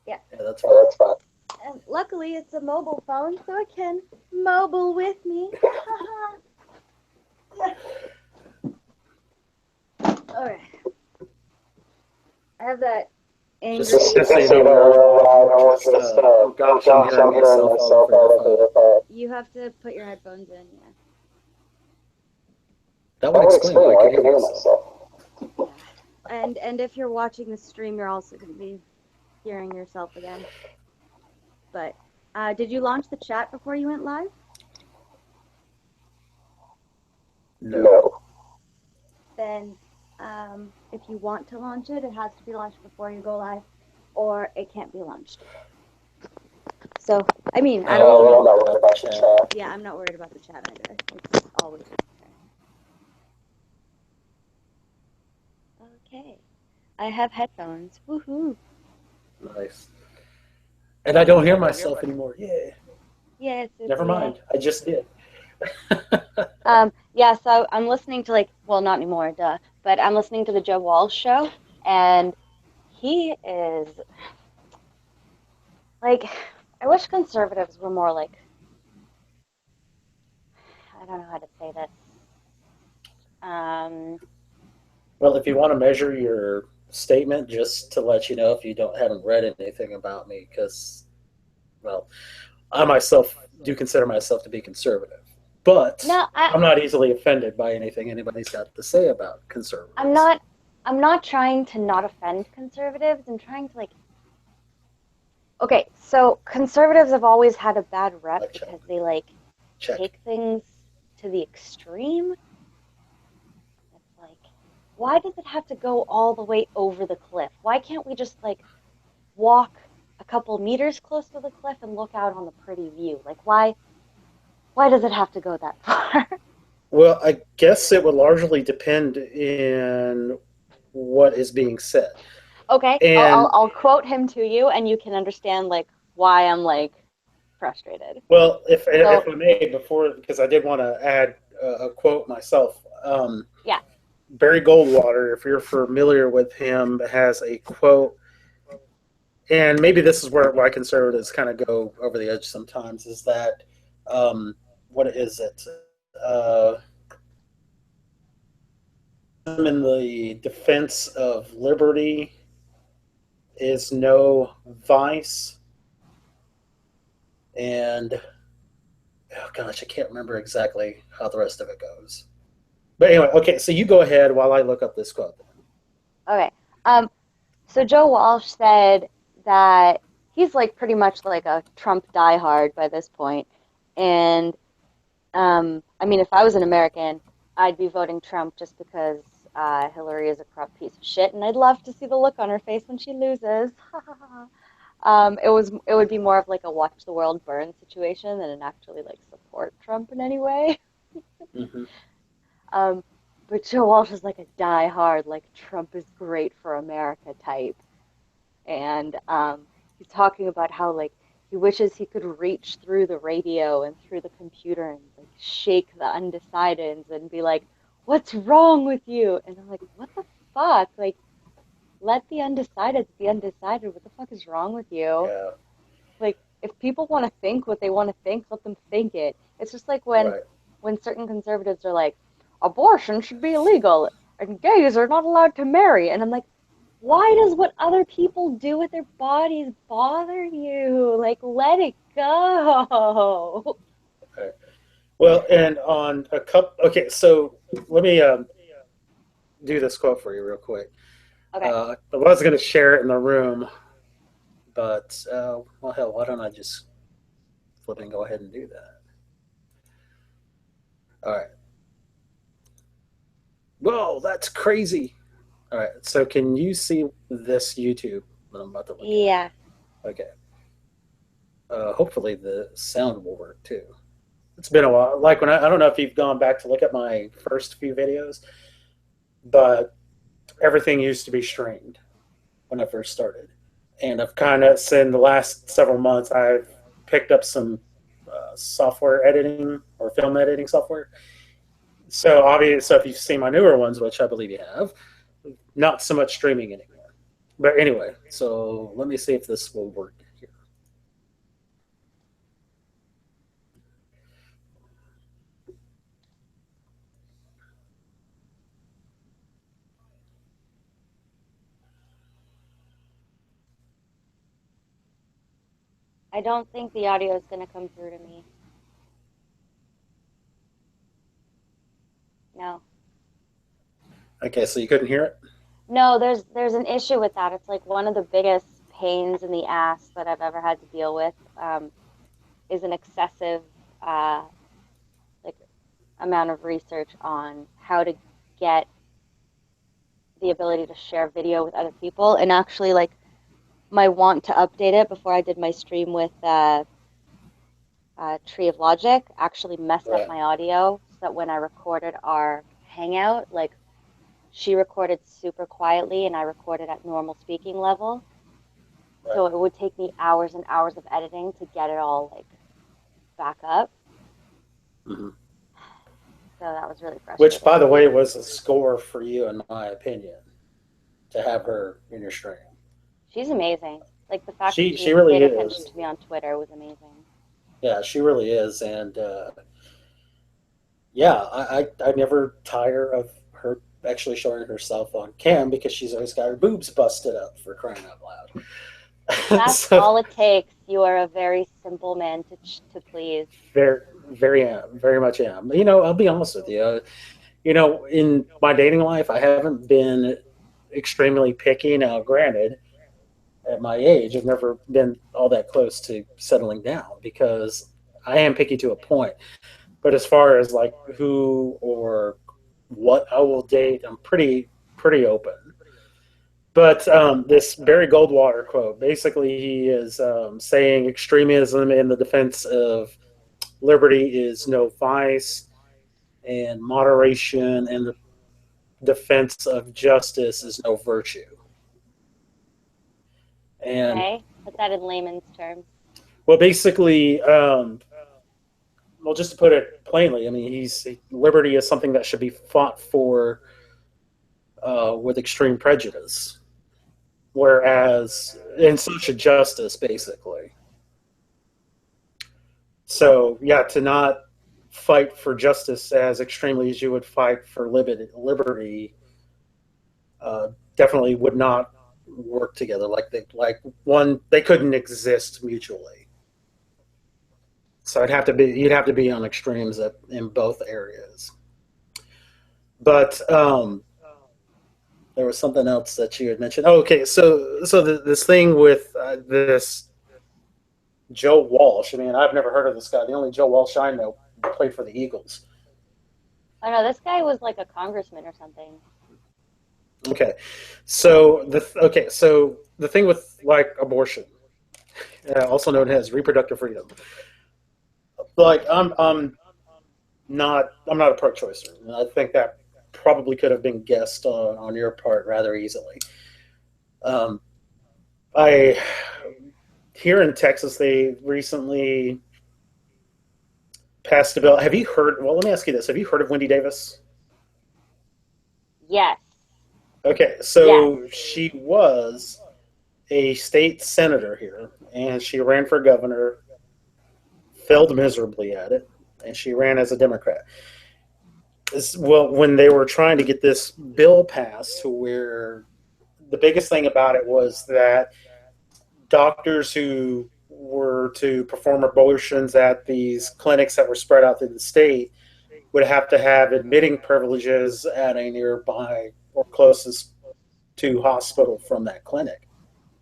Yeah. Yeah, that's fine. And luckily, it's a mobile phone, so it can mobile with me. All right. I have that angry. Just so you know, we're all live. I'm just, oh gosh, I'm hearing myself all over the phone. You have to put your headphones in, yeah. That would explain why I could hear myself. Yeah. And if you're watching the stream, you're also going to be hearing yourself again. But did you launch the chat before you went live? No. Then if you want to launch it, it has to be launched before you go live, or it can't be launched. So, I mean, I don't know. I'm not worried about the chat. Yeah, I'm not worried about the chat either. It's always there. Okay. I have headphones. Woohoo. Nice. And I don't hear myself anymore. Yeah. Yes. Never mind. I just did. Yeah, so I'm listening to well, not anymore, duh, but I'm listening to the Joe Walsh show, and he is I wish conservatives were more I don't know how to say this. Well, if you want to measure your statement, just to let you know if you haven't read anything about me, because, well, I myself do consider myself to be conservative, but No, I'm not easily offended by anything anybody's got to say about conservatives. I'm not trying to not offend conservatives. I'm trying to okay, so conservatives have always had a bad rep because they take things to the extreme. It's why does it have to go all the way over the cliff? Why can't we just walk a couple meters close to the cliff and look out on the pretty view? Why does it have to go that far? Well, I guess it would largely depend in what is being said. Okay, And I'll quote him to you, and you can understand why I'm frustrated. well, if I may, before, because I did want to add a quote myself. Yeah. Barry Goldwater, if you're familiar with him, has a quote, and maybe this is why conservatives kind of go over the edge sometimes. Is that what is it? In the defense of liberty is no vice, and oh gosh, I can't remember exactly how the rest of it goes. But anyway, okay, so you go ahead while I look up this quote. Okay. So Joe Walsh said that he's pretty much a Trump diehard by this point, and I mean, if I was an American, I'd be voting Trump just because Hillary is a corrupt piece of shit, and I'd love to see the look on her face when she loses. It would be more of a watch the world burn situation than an actually support Trump in any way. Mm-hmm. But Joe Walsh is a diehard, Trump is great for America type, and he's talking about how he wishes he could reach through the radio and through the computer and shake the undecideds and be like, "What's wrong with you?" And I'm like, "What the fuck? Let the undecideds be undecided. What the fuck is wrong with you?" Yeah. If people want to think what they want to think, let them think it. It's just when certain conservatives are like, abortion should be illegal and gays are not allowed to marry, and I'm like, why does what other people do with their bodies bother you? Let it go. Okay. Well, and on a couple. Okay, so let me do this quote for you real quick. Okay. I was going to share it in the room, but well, hell, why don't I just flip and go ahead and do that? All right. Whoa, that's crazy. All right. So can you see this YouTube that I'm about to look at? Yeah. Okay. Hopefully the sound will work too. It's been a while. Like when I don't know if you've gone back to look at my first few videos, but everything used to be streamed when I first started. And I've kind of, in the last several months, I've picked up some software editing or film editing software. So obviously, so if you've seen my newer ones, which I believe you have, not so much streaming anymore. But anyway, so let me see if this will work here. I don't think the audio is going to come through to me. No. Okay, so you couldn't hear it? No, there's an issue with that. It's like one of the biggest pains in the ass that I've ever had to deal with. Is an excessive uh, like amount of research on how to get the ability to share video with other people, and actually like my want to update it before I did my stream with Tree of Logic actually messed up Right, my audio so that when I recorded our hangout, like she recorded super quietly and I recorded at normal speaking level. right. So it would take me hours and hours of editing to get it all like back up. Mm-hmm. So that was really Which, by frustrating. the way, was a score for you, in my opinion, to have her in your stream. She's amazing. Like the fact that She she she even really paid attention is. to me on Twitter was amazing. Yeah, she really is, and yeah, I never tire of her actually showing herself on cam because she's always got her boobs busted up for crying out loud. That's So all it takes. You are a very simple man to please. very very much am. You know, I'll be honest with you. You know, in my dating life, I haven't been extremely picky. Now, granted, at my age, I've never been all that close to settling down because I am picky to a point. But as far as like who or what I will date, I'm pretty open. But this Barry Goldwater quote, basically, he is saying extremism in the defense of liberty is no vice, and moderation in the defense of justice is no virtue. And Okay? Put that in layman's terms. well, basically, well, just to put it plainly, I mean, liberty is something that should be fought for with extreme prejudice, whereas and so should justice, basically. So yeah, to not fight for justice as extremely as you would fight for liberty definitely would not work together. They couldn't exist mutually. So you'd have to be on extremes in both areas. But there was something else that you had mentioned. Oh, okay, this thing with this Joe Walsh. I mean, I've never heard of this guy. The only Joe Walsh I know played for the Eagles. Oh no, this guy was like a congressman or something. Okay, so the thing with like abortion, also known as reproductive freedom, like I'm not a pro-choicer. I think that probably could have been guessed on your part rather easily. Um, I Here in Texas, they recently passed a bill. Have you heard? Well, let me ask you this: have you heard of Wendy Davis? Yes. Okay, Yes. so she was a state senator here, and she ran for governor, failed miserably at it, and she ran as a Democrat. Well, when they were trying to get this bill passed, to where the biggest thing about it was that doctors who were to perform abortions at these clinics that were spread out through the state would have to have admitting privileges at a nearby or closest to hospital from that clinic.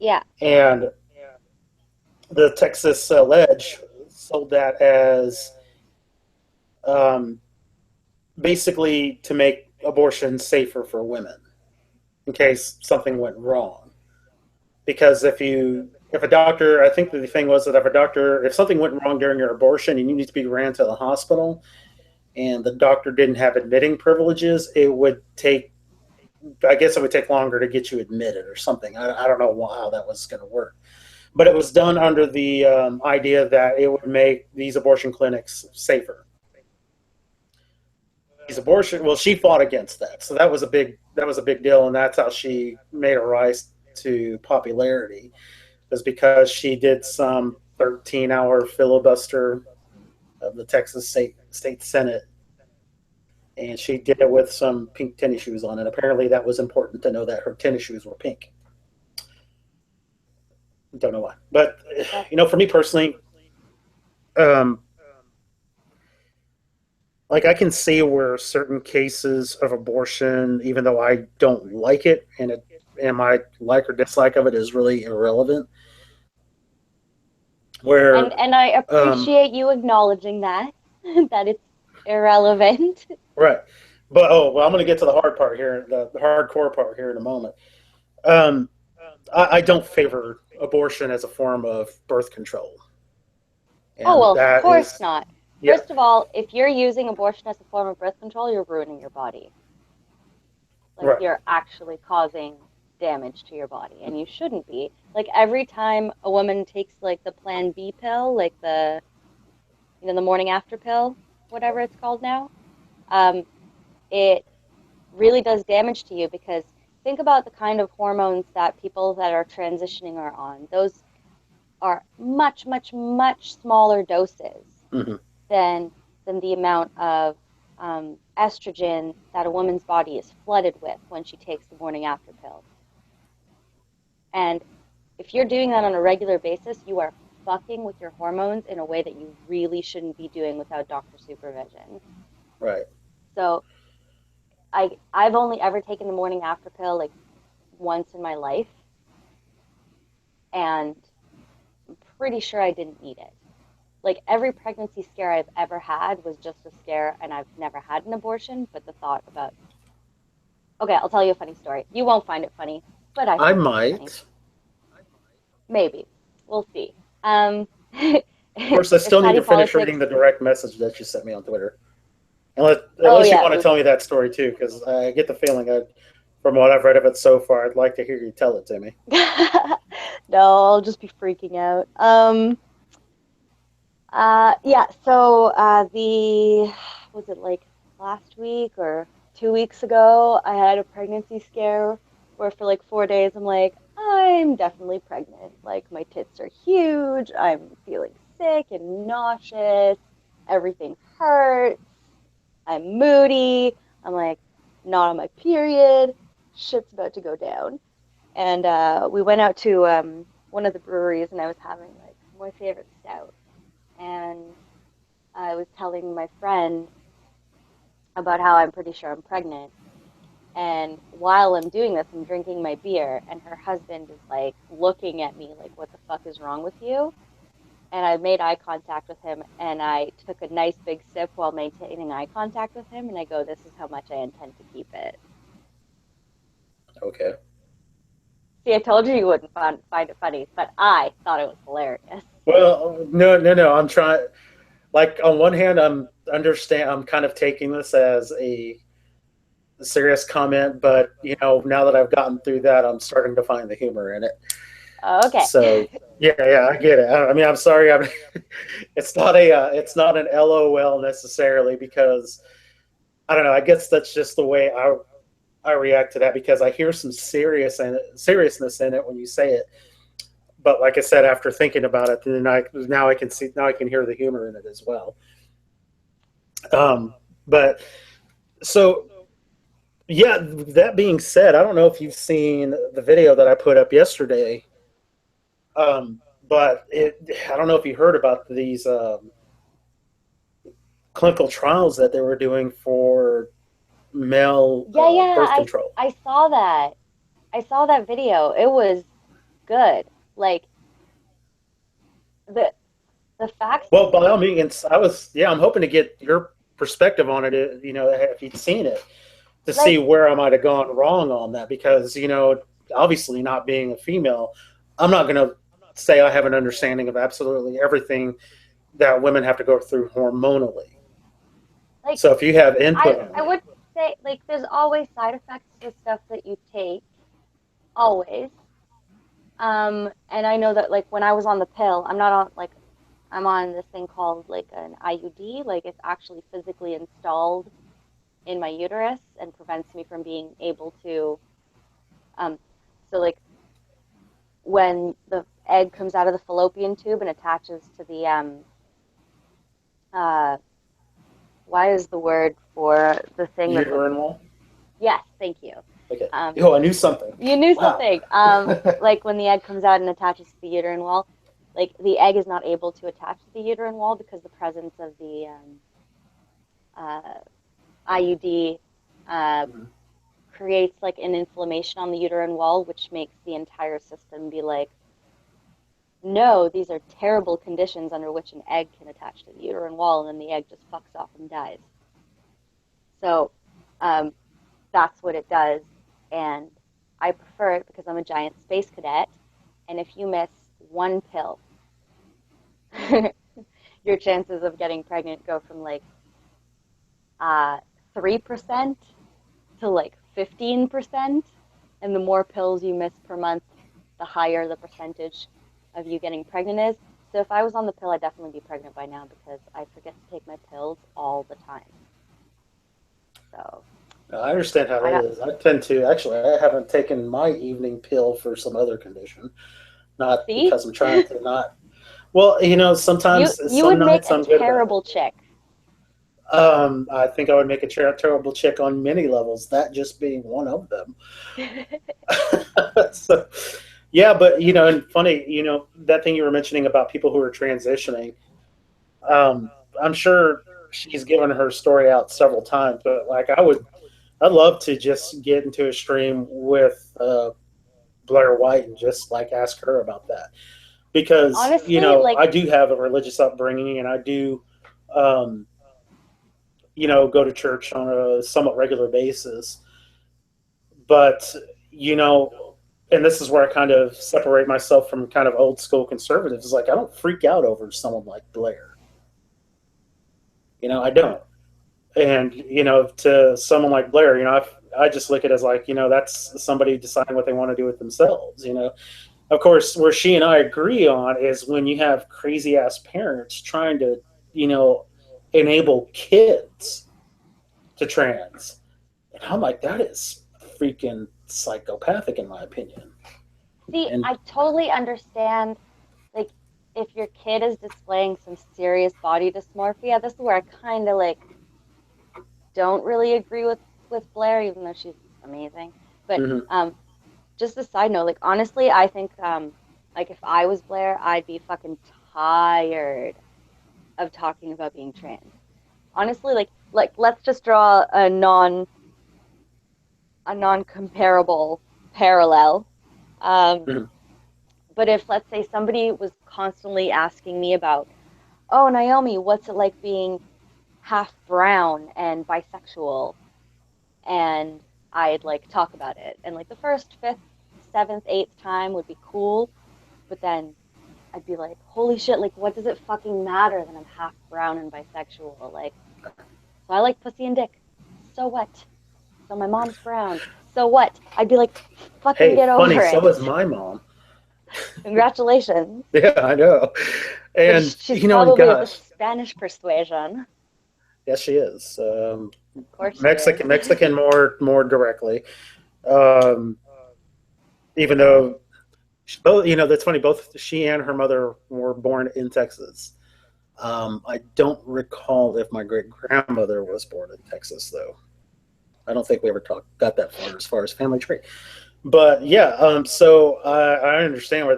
Yeah. And the Texas Ledge sold that as um, basically to make abortion safer for women in case something went wrong. Because if a doctor, I think the thing was that if something went wrong during your abortion and you need to be ran to the hospital, and the doctor didn't have admitting privileges, I guess it would take longer to get you admitted or something. I don't know how that was going to work. But it was done under the idea that it would make these abortion clinics safer. Well, she fought against that. So that was a big deal. And that's how she made a rise. to popularity was because she did some 13-hour filibuster of the Texas State Senate, and she did it with some pink tennis shoes on. And apparently, that was important to know that her tennis shoes were pink. Don't know why, but That for me personally, um, like I can see where certain cases of abortion, even though I don't like it, and my like or dislike of it is really irrelevant. Where, and I um, appreciate you acknowledging that that it's irrelevant. right, but oh well, I'm going to get to the hard part here, the hardcore part here in a moment. Um, I don't favor abortion as a form of birth control, Oh, and well, of that course is, not. yeah, First of all, if you're using abortion as a form of birth control, you're ruining your body. Like right, you're actually causing damage to your body, and you shouldn't be. Like every time a woman takes like the Plan B pill, like the morning after pill, whatever it's called now, um, it really does damage to you because think about the kind of hormones that people that are transitioning are on. Those are much, much, much smaller doses hmm, than the amount of estrogen that a woman's body is flooded with when she takes the morning after pill. And if you're doing that on a regular basis, you are fucking with your hormones in a way that you really shouldn't be doing without doctor supervision. right. So I've only ever taken the morning after pill like once in my life, and I'm pretty sure I didn't need it. Like every pregnancy scare I've ever had was just a scare, and I've never had an abortion. But the thought about, okay, I'll tell you a funny story. You won't find it funny, but I I think it's funny. might. Maybe. We'll see. Um, Of course, I if still need Patty to finish reading Politics, the direct message that you sent me on Twitter. oh Unless you yeah, want to tell me that story too, because I get the feeling from what I've read of it so far, I'd like to hear you tell it to me. no, I'll just be freaking out. Yeah, so the was it like last week or 2 weeks ago, I had a pregnancy scare where for like 4 days I'm like, I'm definitely pregnant. Like my tits are huge, I'm feeling sick and nauseous, everything hurts, I'm moody, I'm like not on my period, shit's about to go down. And we went out to one of the breweries and I was having like my favorite stout. And I was telling my friend about how I'm pretty sure I'm pregnant. And while I'm doing this, I'm drinking my beer, and her husband is like looking at me like, what the fuck is wrong with you? And I made eye contact with him, and I took a nice big sip while maintaining eye contact with him. And I go, this is how much I intend to keep it. Okay. See, I told you wouldn't find it funny, but I thought it was hilarious. Well, no, no, no. I'm trying. Like on one hand, I'm kind of taking this as a serious comment, but now that I've gotten through that, I'm starting to find the humor in it. Okay. So yeah, yeah, I get it. I mean, I'm sorry. It's not an LOL necessarily because I don't know. I guess that's just the way I react to that because I hear some seriousness in it when you say it. But like I said, after thinking about it, then now I can hear the humor in it as well. But so yeah, that being said, I don't know if you've seen the video that I put up yesterday, but I don't know if you heard about these clinical trials that they were doing for male Yeah, yeah, birth control. I saw that. I saw that video. It was good. Like the the facts Well, by all means, I'm hoping to get your perspective on it. If you'd seen it, to see like where I might have gone wrong on that, because obviously not being a female, I'm not going to say I have an understanding of absolutely everything that women have to go through hormonally. like So if you have I input on I it, would say like there's always side effects to stuff that you take, always. And I know that like when I was on the pill, I'm not on like I'm on this thing called like an IUD, like it's actually physically installed in my uterus and prevents me from being able to um so like when the egg comes out of the fallopian tube and attaches to the uh, why is the word for the thing that the Uterine wall. yes, thank you. Okay. Um, Oh, I knew something. you knew Wow. something. Like when the egg comes out and attaches to the uterine wall, like the egg is not able to attach to the uterine wall because the presence of the IUD uh, Mhm. creates like an inflammation on the uterine wall, which makes the entire system be like, no, these are terrible conditions under which an egg can attach to the uterine wall, and then the egg just fucks off and dies. So um, that's what it does. And I prefer it because I'm a giant space cadet. And if you miss one pill, your chances of getting pregnant go from like uh, 3% to like 15%. And the more pills you miss per month, the higher the percentage of you getting pregnant is. So if I was on the pill, I'd definitely be pregnant by now because I forget to take my pills all the time. So I understand how I that got, is. I tend to actually. I haven't taken my evening pill for some other condition, not see, because I'm trying to not. Well, you know, you sometimes you some would make nights a I'm good about terrible it. chick. I think I would make a terrible chick on many levels. That just being one of them. So, yeah, but you know, and funny, you know, that thing you were mentioning about people who are transitioning. Um, I'm sure she's given her story out several times, but like I'd love to just get into a stream with Blair White and just like ask her about that because you Honestly, know like, I do have a religious upbringing and I do, um, you know, go to church on a somewhat regular basis, but you know, and this is where I kind of separate myself from kind of old school conservatives. Like I don't freak out over someone like Blair. You know, I don't. And you know, to someone like Blair, you know, I just look at it as like, you know, that's somebody deciding what they want to do with themselves. You know, of course, where she and I agree on is when you have crazy ass parents trying to, you know, enable kids to trans, and I'm like, that is freaking psychopathic in my opinion. see, And I totally understand, like, if your kid is displaying some serious body dysmorphia, this is where I kind of like don't really agree with Blair, even though she's amazing. But mm-hmm, just a side note, like honestly, I think like if I was Blair, I'd be fucking tired of talking about being trans. Honestly, like let's just draw a non comparable parallel. Um, mm-hmm, but if let's say somebody was constantly asking me about, oh Naomi, what's it like being half brown and bisexual? And I'd like talk about it. And like the first, fifth, seventh, eighth time would be cool, but then I'd be like, holy shit, like what does it fucking matter that I'm half brown and bisexual? Like, so I like pussy and dick. So what? So my mom's brown. So what? I'd be like, fucking hey, get funny, over so is it. my mom. Congratulations. Yeah, I know. But And she's you know, and probably of the gosh, Spanish persuasion. yes, she is. Of course she is. Mexican more directly. Um, even though both, you know, that's funny. Both she and her mother were born in Texas. I don't recall if my great grandmother was born in Texas, though. I don't think we ever got that far as family tree. But yeah, so I understand where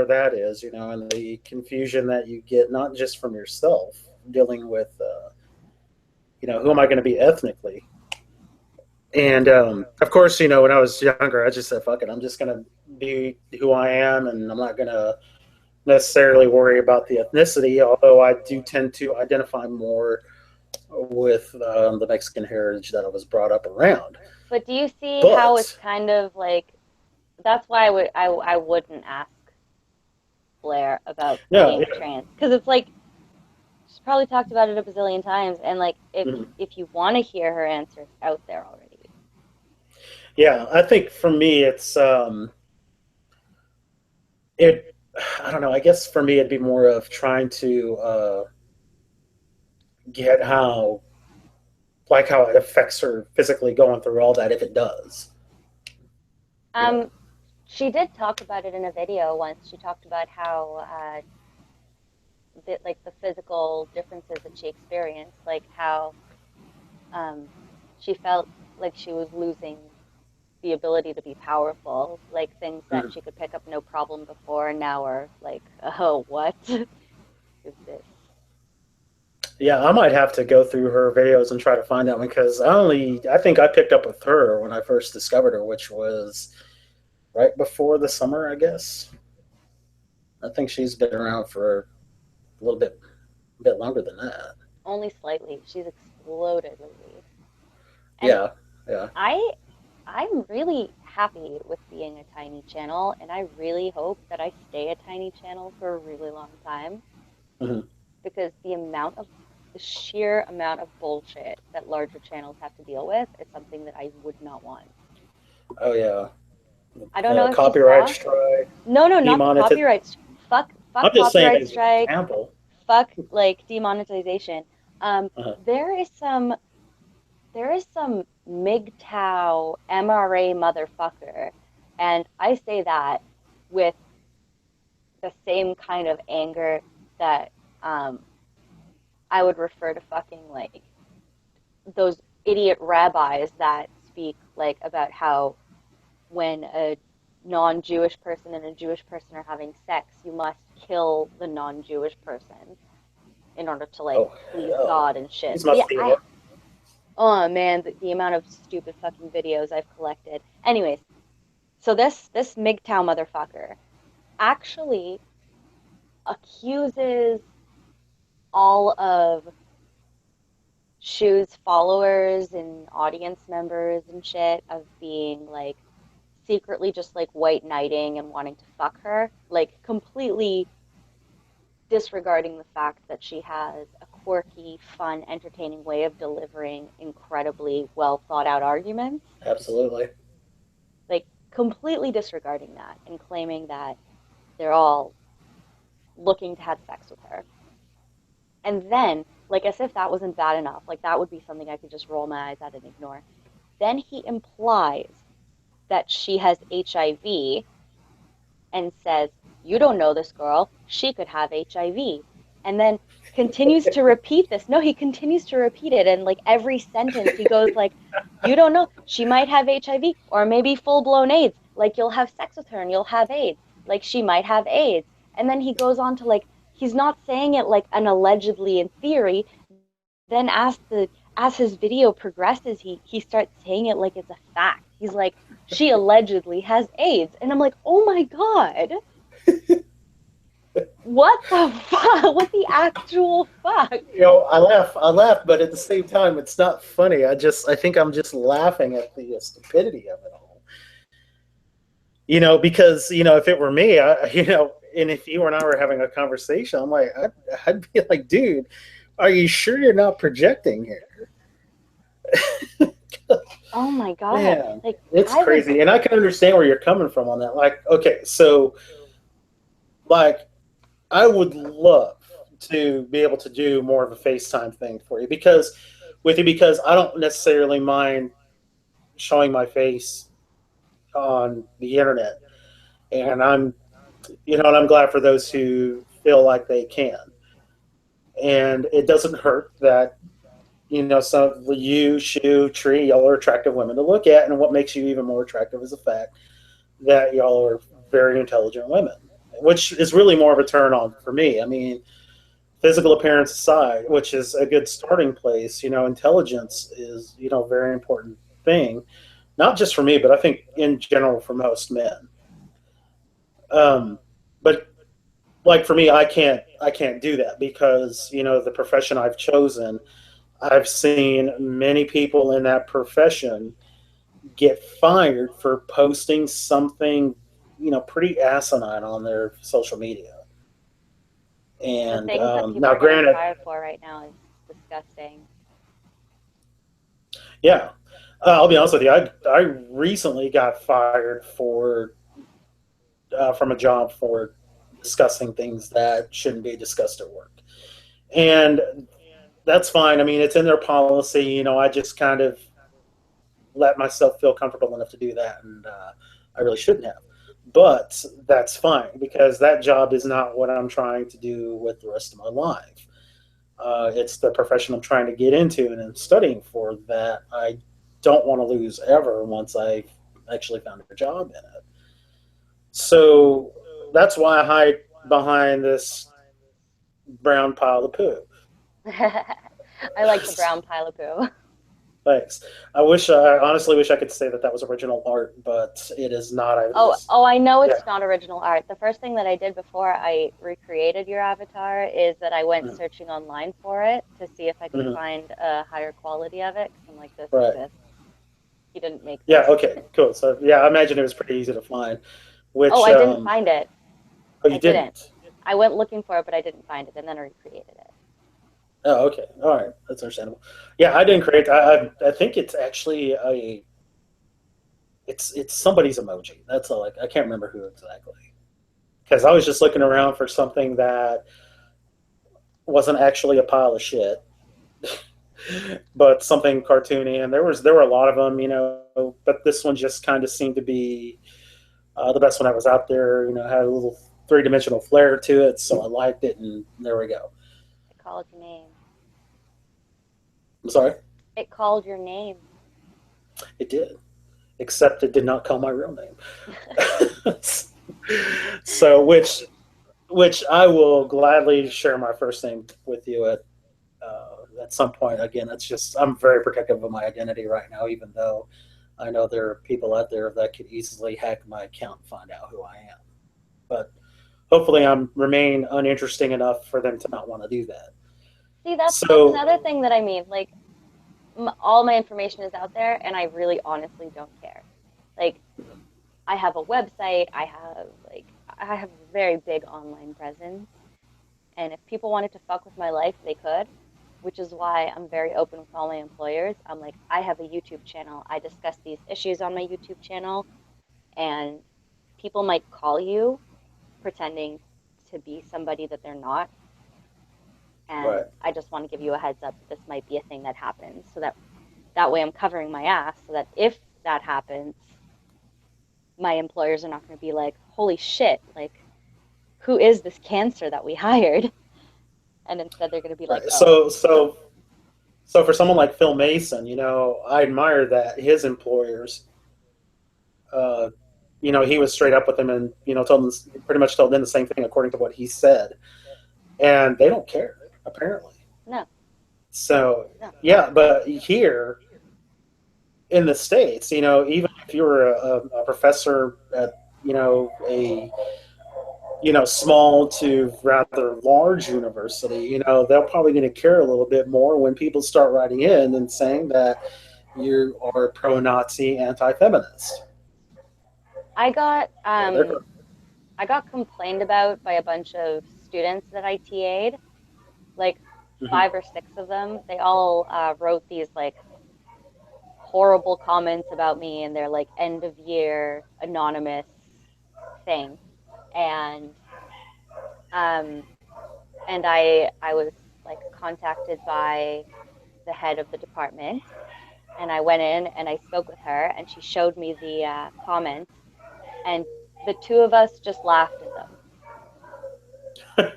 that is, you know, and the confusion that you get not just from yourself dealing with, you know, who am I going to be ethnically, and of course, you know, when I was younger, I just said, "Fuck it, I'm just going to be who I am, and I'm not going to necessarily worry about the ethnicity." Although I do tend to identify more with the Mexican heritage that I was brought up around. But do you see how it's But kind of like that's why I wouldn't ask Blair about no, being trans because it's like she's probably talked about it a bazillion times, and like yeah, if you want to hear her answer, it's out there already. yeah, I think for me, it. I don't know. I guess for me, it'd be more of trying to get how it affects her physically going through all that, if it does. You Um, know. She did talk about it in a video once. She talked about how like the physical differences that she experienced, like how um, she felt like she was losing the ability to be powerful, like things that Mhm. she could pick up no problem before now are like, oh, what is this? Yeah, I might have to go through her videos and try to find that one because I think I picked up with her when I first discovered her, which was right before the summer, I guess. I think she's been around for a bit longer than that. Only slightly. She's exploded lately. And Yeah, yeah. I I'm really happy with being a tiny channel, and I really hope that I stay a tiny channel for a really long time Hmm. because the sheer amount of bullshit that larger channels have to deal with is something that I would not want. Oh yeah, I don't know if you copyright saw. strike, No, no, not the demonetization. copyright. Fuck I'm just saying copyright as an strike. example. Fuck like demonetization. Uh-huh. There is some MGTOW MRA motherfucker, and I say that with the same kind of anger that um I would refer to fucking like those idiot rabbis that speak like about how when a non-Jewish person and a Jewish person are having sex, you must kill the non-Jewish person in order to like Oh please hell, God and shit. these Yeah, must be hard. oh man, the amount of stupid fucking videos I've collected. Anyways, so this MGTOW motherfucker actually accuses all of Shu's followers and audience members and shit of being like secretly just like white knighting and wanting to fuck her, like completely disregarding the fact that she has a quirky, fun, entertaining way of delivering incredibly well thought out arguments. Absolutely. Like completely disregarding that and claiming that they're all looking to have sex with her. And then, like as if that wasn't bad enough, like that would be something I could just roll my eyes at and ignore. Then he implies that she has HIV and says, "You don't know this girl. She could have HIV." And then continues to repeat this. No, he continues to repeat it. And like every sentence, he goes like, "You don't know. She might have HIV or maybe full blown AIDS. Like you'll have sex with her and you'll have AIDS. Like she might have AIDS." And then he goes on to like, he's not saying it like an allegedly in theory. Then as his video progresses, he starts saying it like it's a fact. He's like, she allegedly has AIDS. And I'm like, oh my God, what the fuck? What the actual fuck? I laugh, but at the same time, it's not funny. I think I'm just laughing at the stupidity of it all. Because if it were me, and if you and I were having a conversation, I'd be like, dude, are you sure you're not projecting here? Oh my God. Man, Like, it's I would, crazy, and I can understand where you're coming from on that. Like, okay, so like I would love to be able to do more of a FaceTime thing for you because I don't necessarily mind showing my face on the internet, and I'm glad for those who feel like they can, and it doesn't hurt that some you, Shu, Tree, y'all are attractive women to look at, and what makes you even more attractive is the fact that y'all are very intelligent women, which is really more of a turn on for me. I mean, physical appearance aside, which is a good starting place, intelligence is, a very important thing, not just for me, but I think in general for most men. But like for me, I can't do that because, the profession I've chosen, I've seen many people in that profession get fired for posting something, pretty asinine on their social media. the And things that people now, are getting granted, fired for right now is disgusting. yeah, I'll be honest with you. I recently got fired from a job for discussing things that shouldn't be discussed at work, and that's fine. I mean, it's in their policy. I just kind of let myself feel comfortable enough to do that, and I really shouldn't have. But that's fine because that job is not what I'm trying to do with the rest of my life. It's the profession I'm trying to get into and I'm studying for that I don't want to lose ever once I've actually found a job in it. So that's why I hide behind this brown pile of poo. I like the brown pile of poo. Thanks. I honestly wish I could say that that was original art, but it is not. I Oh, just, oh, I know yeah. it's not original art. The first thing that I did before I recreated your avatar is that I went Mhm. searching online for it to see if I could Mhm. find a higher quality of it. 'Cause I'm like, this Right. exists. He didn't make Yeah. this. Okay. Cool. So yeah, I imagine it was pretty easy to find. Oh, Which I didn't find it. oh, I you didn't. didn't. I went looking for it, but I didn't find it, and then I recreated it. Oh, okay. All right. That's understandable. Yeah, I didn't create. I think it's actually a. It's somebody's emoji. That's all. I can't remember who exactly. Because I was just looking around for something that wasn't actually a pile of shit, but something cartoony. And there were a lot of them, But this one just kind of seemed to be the best one that was out there. Had a little three-dimensional flair to it, so I liked it, and there we go. It called your name. I'm sorry, It called your name. it did, except it did not call my real name. So, which I will gladly share my first name with you at some point. Again, that's just I'm very protective of my identity right now, even though I know there are people out there that could easily hack my account and find out who I am. But hopefully, I'm remain uninteresting enough for them to not want to do that. See, that's So, another thing that I mean. Like, m all my information is out there, and I really honestly don't care. Like, I have a website. I have a very big online presence, and if people wanted to fuck with my life, they could. Which is why I'm very open with all my employers. I'm like, I have a YouTube channel. I discuss these issues on my YouTube channel, and people might call you pretending to be somebody that they're not. right. And I just want to give you a heads up that this might be a thing that happens, so that way I'm covering my ass, so that if that happens, my employers are not going to be like, holy shit, like, who is this cancer that we hired? And instead they're going to be like, Right. oh, So for someone like Phil Mason, I admire that his employers, uh, he was straight up with them and told them pretty much told them the same thing according to what he said, and they don't care apparently. no, So yeah, but here in the states, even if you were a professor at a small to rather large university, they're probably going to care a little bit more when people start writing in and saying that you are pro-Nazi, anti-feminist. I got Yeah, they're. um I got complained about by a bunch of students that I TA'd, like Mhm. 5 or 6 of them. They all wrote these like horrible comments about me in their like end of year anonymous thing. And um I was like contacted by the head of the department, and I went in and I spoke with her, and she showed me the comments, and the two of us just laughed at them.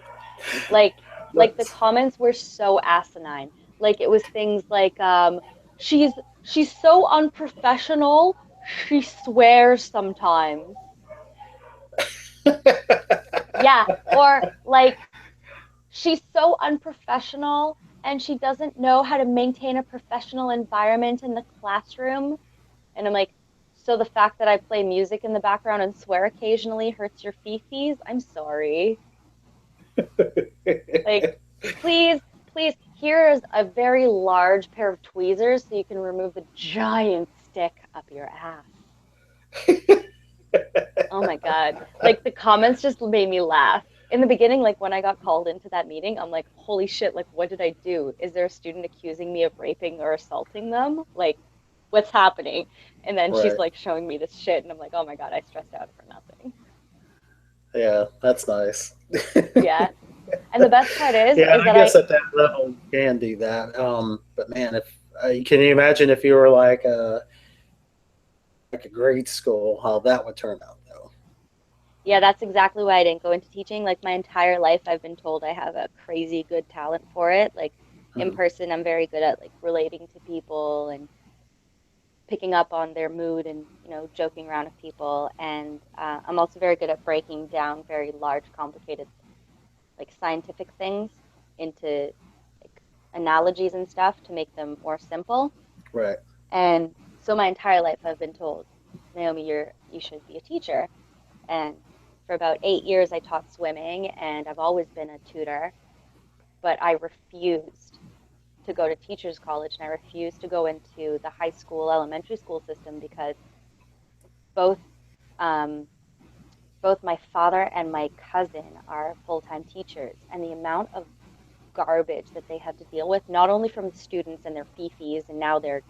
Like the That's, comments were so asinine. Like it was things like she's she's so unprofessional, she swears sometimes. Yeah, or like she's so unprofessional and she doesn't know how to maintain a professional environment in the classroom. And I'm like, so the fact that I play music in the background and swear occasionally hurts your fifis? I'm sorry. Like, please, please, here is a very large pair of tweezers so you can remove the giant stick up your ass. Oh my God. Like the comments just made me laugh. In the beginning, like when I got called into that meeting, I'm like, holy shit, like what did I do? Is there a student accusing me of raping or assaulting them? Like, what's happening? And then she's right. like showing me this shit, and I'm like, oh my God, I stressed out for nothing. Yeah, that's nice. Yeah. And the best part Yeah, is I that guess at that level you can do that. But man, if can you imagine if you were like a grade school, how that would turn out though? Yeah, that's exactly why I didn't go into teaching. Like my entire life, I've been told I have a crazy good talent for it. Like in Mhm. person, I'm very good at like relating to people and picking up on their mood and, joking around with people. And I'm also very good at breaking down very large, complicated, like scientific things into like analogies and stuff to make them more simple. Right. And so my entire life, I've been told, Naomi, you should be a teacher. And for about 8 years, I taught swimming, and I've always been a tutor, but I refused to go to teachers college and I refused to go into the high school, elementary school system because both um, both my father and my cousin are full-time teachers, and the amount of garbage that they have to deal with, not only from the students and their fifis and now their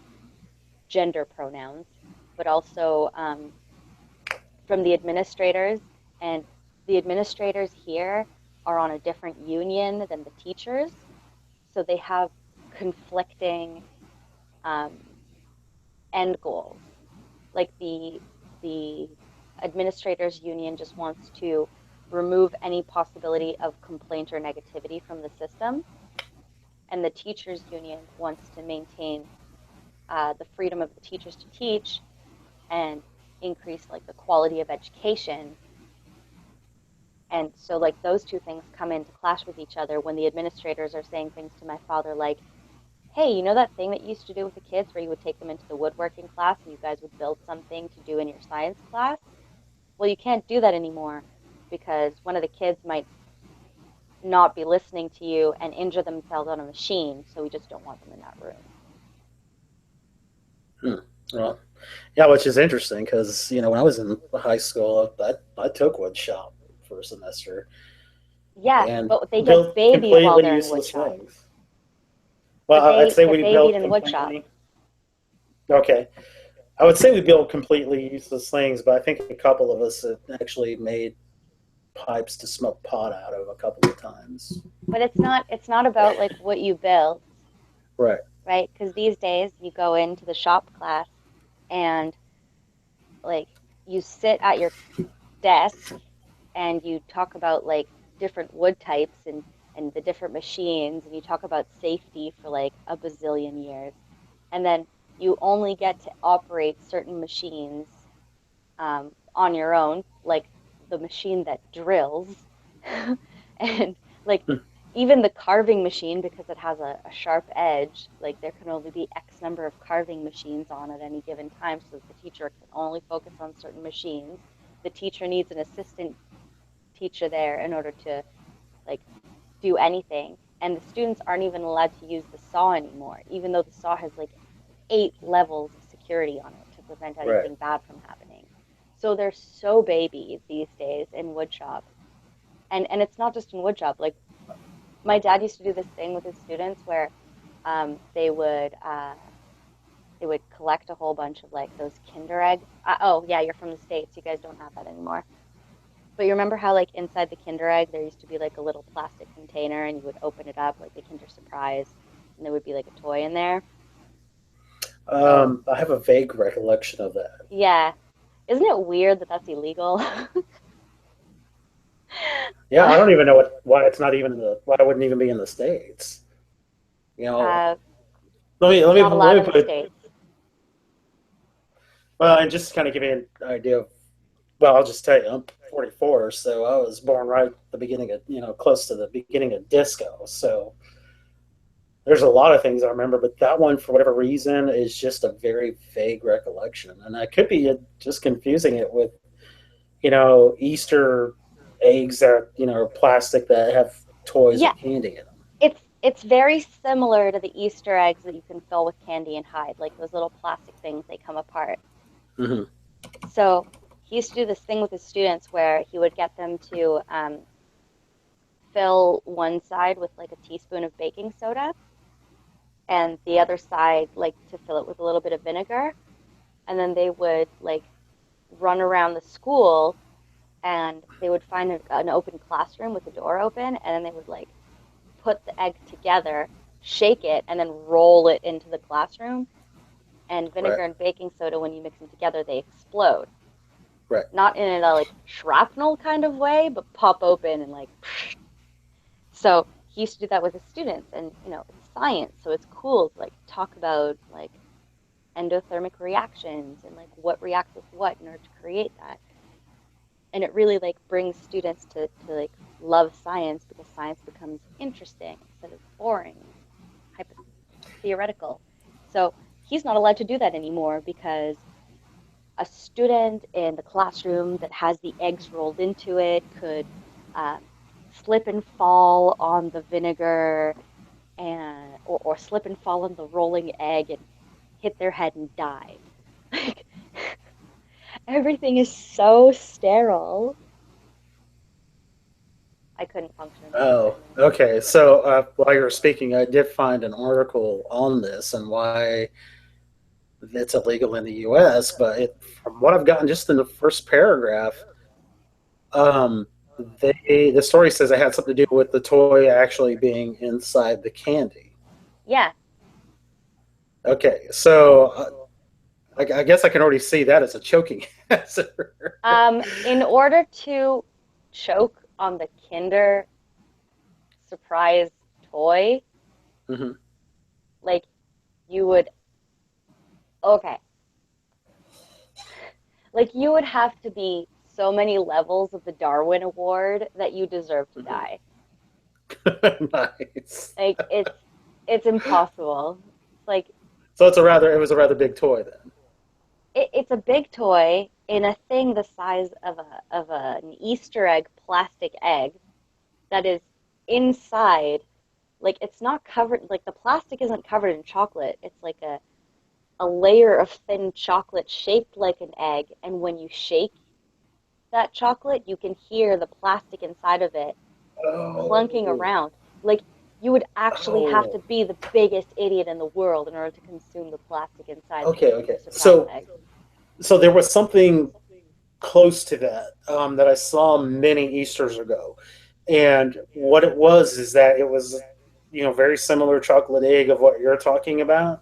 gender pronouns, but also from the administrators. And the administrators here are on a different union than the teachers, so they have conflicting um, end goals. Like the administrators union just wants to remove any possibility of complaint or negativity from the system, and the teachers union wants to maintain the freedom of the teachers to teach and increase like the quality of education. And so like those two things come into clash with each other when the administrators are saying things to my father like, hey, you know that thing that you used to do with the kids where you would take them into the woodworking class and you guys would build something to do in your science class? Well, you can't do that anymore because one of the kids might not be listening to you and injure themselves on a machine, so we just don't want them in that room. Hmm. Well, yeah, which is interesting because when I was in high school, I took wood shop for a semester Yeah, and but they get built babied while completely they're in wood useless shop. things. But Well, I'd they say get we babied built in wood shop. completely. Okay, I would say we built completely useless things, but I think a couple of us have actually made pipes to smoke pot out of a couple of times. But it's not about like what you build, Right. right? Because these days you go into the shop class and like you sit at your desk and you talk about like different wood types and the different machines and you talk about safety for like a bazillion years, and then you only get to operate certain machines on your own, like the machine that drills, and like Hmm. even the carving machine, because it has a sharp edge, like there can only be X number of carving machines on at any given time, so that the teacher can only focus on certain machines. The teacher needs an assistant teacher there in order to like do anything. And the students aren't even allowed to use the saw anymore, even though the saw has like 8 levels of security on it to prevent Right. anything bad from happening. So they're so baby these days in woodshop. And it's not just in woodshop. Like my dad used to do this thing with his students where they would collect a whole bunch of like those Kinder egg. Oh yeah, you're from the States. You guys don't have that anymore. But you remember how like inside the Kinder egg there used to be like a little plastic container and you would open it up like the Kinder Surprise and there would be like a toy in there? Oh, I have a vague recollection of that. yeah. Isn't it weird that that's illegal? Yeah, I don't even know why it's not even why it wouldn't even be in the states. You know, Uh, let not allowed me in the put States. well, and just kind of give you an idea of. Well, I'll just tell you, I'm 44, so I was born right at the beginning of close to the beginning of disco. So there's a lot of things I remember, but that one, for whatever reason, is just a very vague recollection, and I could be just confusing it with Easter eggs that are plastic that have toys or Yeah, candy in them. it's very similar to the Easter eggs that you can fill with candy and hide, like those little plastic things, they come apart. Hmm. So he used to do this thing with his students where he would get them to fill one side with like a teaspoon of baking soda and the other side like to fill it with a little bit of vinegar. And then they would like run around the school and they would find an open classroom with the door open and then they would like put the egg together, shake it, and then roll it into the classroom. And Right. vinegar and baking soda, when you mix them together, they explode. Right. not in a like shrapnel kind of way, but pop open and like. So he used to do that with his students, and it's science, so it's cool to like talk about like endothermic reactions and like what reacts with what in order to create that. And it really like brings students to like love science because science becomes interesting instead of boring and hypo theoretical. So he's not allowed to do that anymore because a student in the classroom that has the eggs rolled into it could um, slip and fall on the vinegar and or slip and fall on the rolling egg and hit their head and die. Like everything is so sterile. I couldn't function in that Oh, environment. okay. So while you were speaking, I did find an article on this and why it's illegal in the U.S. But from what I've gotten just in the first paragraph, um, the story says it had something to do with the toy actually being inside the candy. Yeah. Okay, so I guess I can already see that as a choking hazard. In order to choke on the Kinder Surprise toy, Hmm. like you would, okay, like you would have to be so many levels of the Darwin Award that you deserve to Hmm. die. Nice. Like it's impossible. It's like So it was a rather big toy then. it's a big toy in a thing the size of an Easter egg plastic egg that is inside. Like it's not covered. Like the plastic isn't covered in chocolate. It's like a layer of thin chocolate shaped like an egg. And when you shake that chocolate, you can hear the plastic inside of it clunking Oh, around. Like you would actually have to oh. be the biggest idiot in the world in order to consume the plastic inside the Okay, okay. Kinder Surprise So egg. there was something close to that that I saw many Easter's ago, and what it was is that it was very similar chocolate egg of what you're talking about,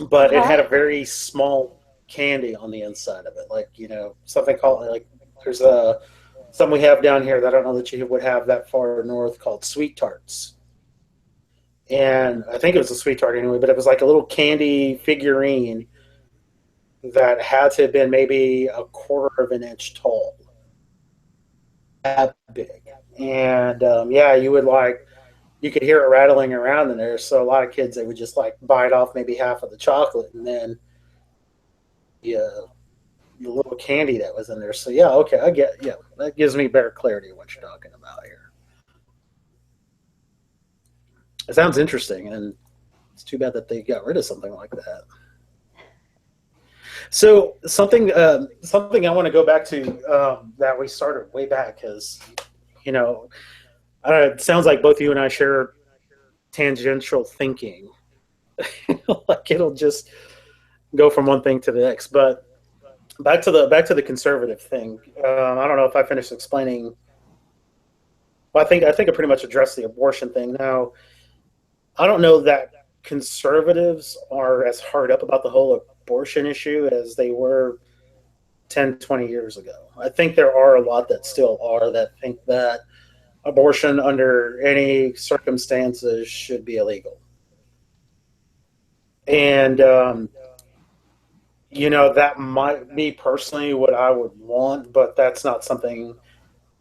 Uh but it huh. had a very small candy on the inside of it, like something called like there's a some we have down here that I don't know that you would have that far north called sweet tarts. And I think it was a sweet tart anyway, but it was like a little candy figurine that had to have been maybe a quarter of an inch tall, that big. And yeah, you could hear it rattling around in there. So a lot of kids they would just like bite off maybe half of the chocolate and then the little candy that was in there. So yeah, okay, I get yeah, that gives me better clarity of what you're talking about here. It sounds interesting, and it's too bad that they got rid of something like that. So something I want to go back to that we started way back because you know it sounds like both you and I share tangential thinking. Like it'll just go from one thing to the next. But back to the conservative thing. I don't know if I finished explaining. Well, I think I pretty much addressed the abortion thing. Now I don't know that conservatives are as hard up about the whole abortion issue as they were 10, 20 years ago. I think there are a lot that still are that think that abortion under any circumstances should be illegal. And that might be personally what I would want, but that's not something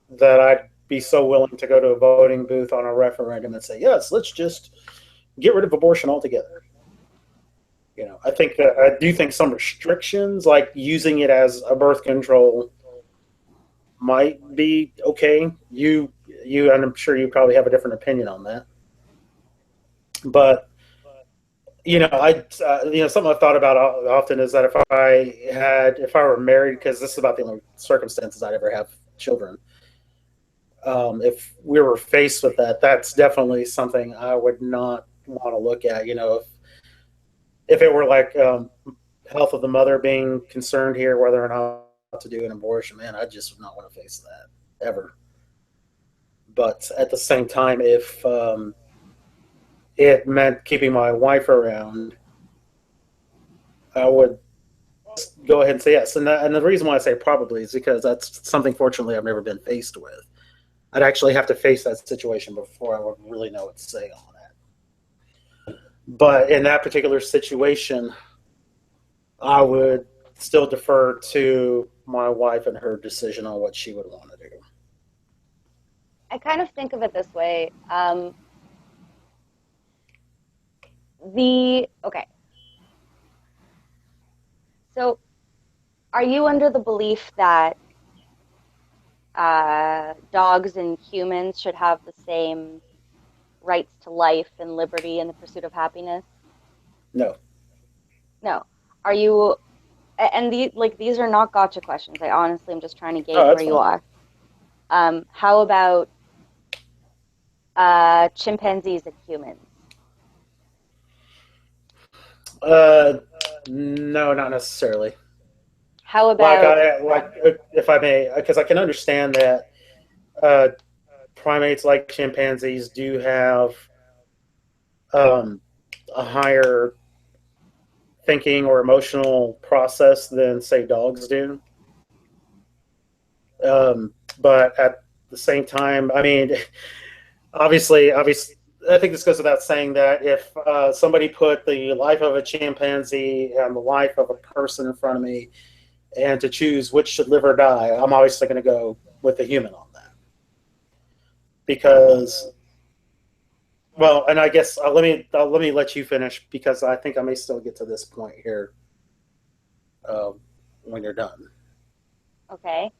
that I'd be so willing to go to a voting booth on a referendum and say, yes, let's just get rid of abortion altogether. I think that I do think some restrictions, like using it as a birth control, might be okay. And I'm sure you probably have a different opinion on that. But something I've thought about often is that if I were married, because this is about the only circumstances I'd ever have children. If we were faced with that, that's definitely something I would not want to look at. If it were like health of the mother being concerned here, whether or not to do an abortion, man, I just would not want to face that ever. But at the same time, if it meant keeping my wife around, I would. go ahead and say yes. And the reason why I say probably is because that's something, fortunately, I've never been faced with. I'd actually have to face that situation before I would really know what to say on it. But in that particular situation, I would still defer to my wife and her decision on what she would want to do. I kind of think of it this way. Okay, so are you under the belief that dogs and humans should have the same rights to life and liberty and the pursuit of happiness? No, No. Are you, and these are not gotcha questions. I honestly am just trying to oh, gauge where that's you fine. are. How about chimpanzees and humans? Uh, no, not necessarily. How about If I may, because I can understand that uh, primates like chimpanzees do have um, a higher thinking or emotional process than say dogs do. But at the same time, I mean, obviously, I think this goes without saying that if somebody put the life of a chimpanzee and the life of a person in front of me, and to choose which should live or die, I'm obviously going to go with the human on that because, well, and I guess let me let you finish because I think I may still get to this point here uh, when you're done. okay?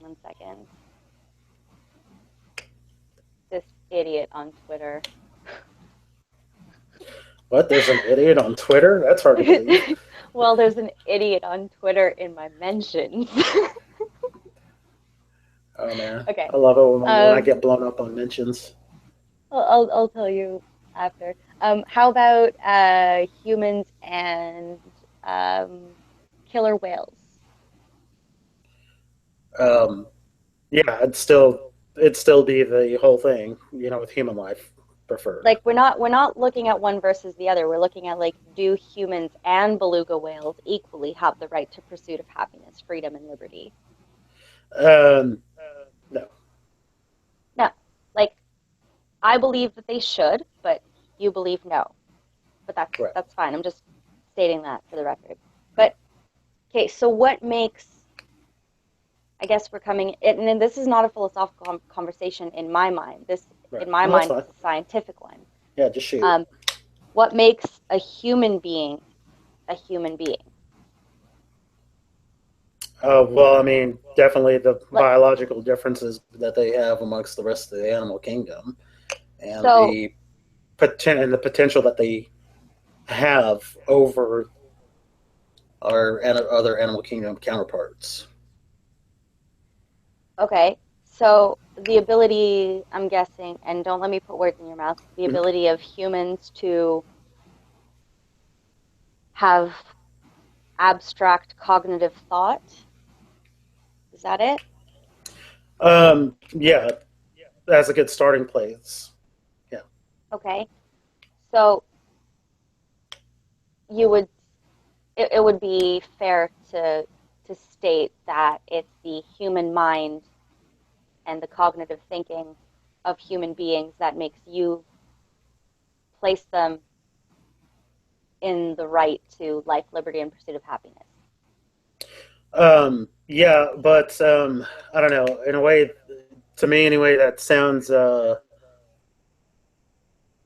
One second. This idiot on Twitter. What? There's an idiot on Twitter? That's hard to believe. Well, there's an idiot on Twitter in my mentions. Oh man, Okay. I love it when I Um, get blown up on mentions. I'll tell you after. How about humans and um, killer whales? Um, yeah, it'd still be the whole thing, with human life preferred. Like we're not looking at one versus the other. We're looking at like do humans and beluga whales equally have the right to pursuit of happiness, freedom, and liberty? Um, no, No. Like I believe that they should, but you believe no. But right. that's fine. I'm just stating that for the record. But okay, so what makes I guess we're coming and this is not a philosophical conversation in my mind. This Right. in my No, that's mind fine. is a scientific one. Yeah, just shoot. Um, what makes a human being? Well, I mean, definitely the Let, biological differences that they have amongst the rest of the animal kingdom, and so the potential that they have over our other animal kingdom counterparts. okay, so the ability, I'm guessing, and don't let me put words in your mouth, the Mhm. ability of humans to have abstract cognitive thought. Is that it? Yeah, that's a good starting place. Yeah. Okay. So you would it would be fair to state that it's the human mind and the cognitive thinking of human beings that makes you place them in the right to life, liberty, and pursuit of happiness. Yeah, but I don't know. In a way, to me, anyway, that sounds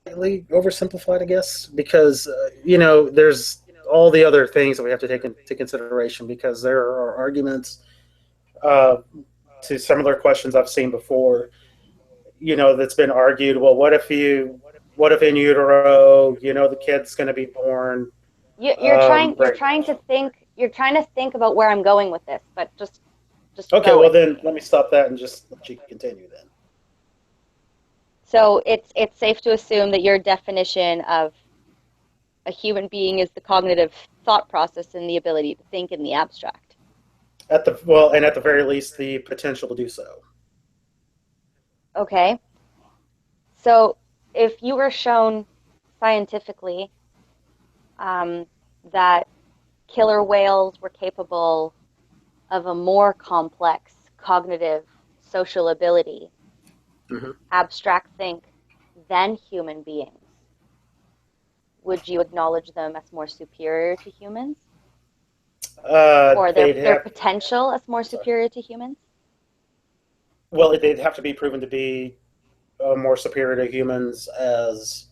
slightly oversimplified, I guess, because there's all the other things that we have to take into consideration because there are arguments uh, to similar questions I've seen before. That's been argued. Well, what if in utero, the kid's going to be born You're right trying to now? think about where I'm going with this, but just Okay, go well with then me. let me stop that and just let you continue then. So it's safe to assume that your definition of a human being is the cognitive thought process and the ability to think in the abstract. And at the very least, the potential to do so. Okay. So if you were shown scientifically, that killer whales were capable of a more complex cognitive social ability, Hmm. abstract think, than human beings, would you acknowledge them as more superior to humans? Or They'd their have, potential as more sorry. superior to humans? Well, they'd have to be proven to be more superior to humans as,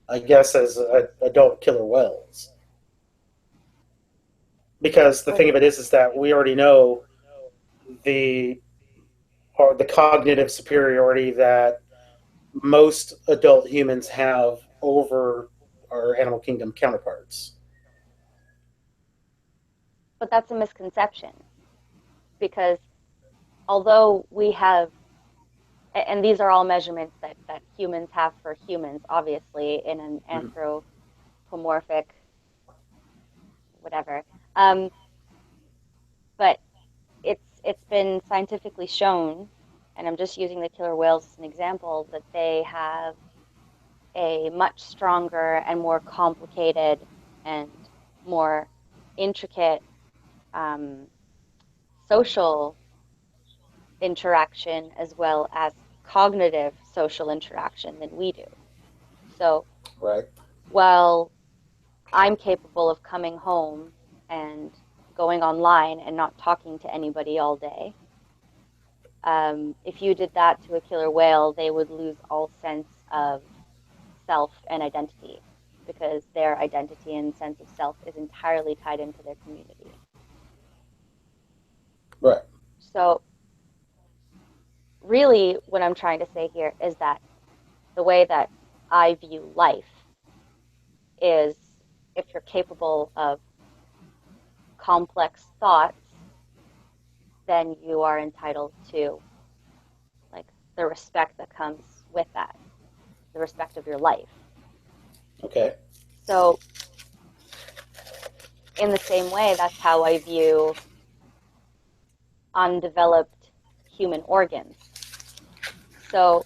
I guess, as adult killer whales. Because the Or thing of it is that we already know the or the cognitive superiority that most adult humans have over our animal kingdom counterparts. but that's a misconception because although we have, and these are all measurements that humans have for humans, obviously, in an Mhm. anthropomorphic, whatever. Um, but it's been scientifically shown, and I'm just using the killer whales as an example, that they have a much stronger and more complicated and more intricate um, social interaction as well as cognitive social interaction than we do. So Right. while I'm capable of coming home and going online and not talking to anybody all day, if you did that to a killer whale, they would lose all sense of self and identity because their identity and sense of self is entirely tied into their community. Right. So, really, what I'm trying to say here is that the way that I view life is if you're capable of complex thoughts, then you are entitled to like the respect that comes with that, the respect of your life. Okay. So, in the same way, that's how I view undeveloped human organs. So,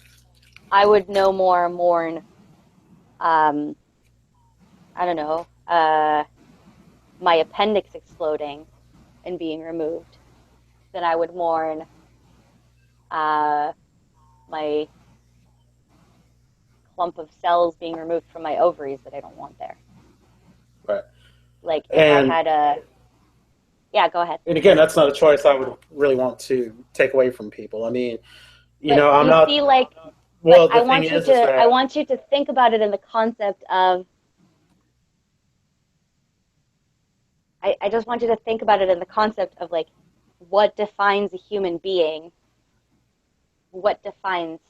I would no more mourn, um, I don't know, my appendix exploding and being removed than I would mourn uh, my clump of cells being removed from my ovaries that I don't want there. Right. Like if I And had a, yeah, go ahead. and again, that's not a choice I would really want to take away from people. I mean, But I'm you see, not. like, but Well, the thing is I that want you to think about it in the concept of, I just want you to think about it in the concept of like, what defines a human being? What defines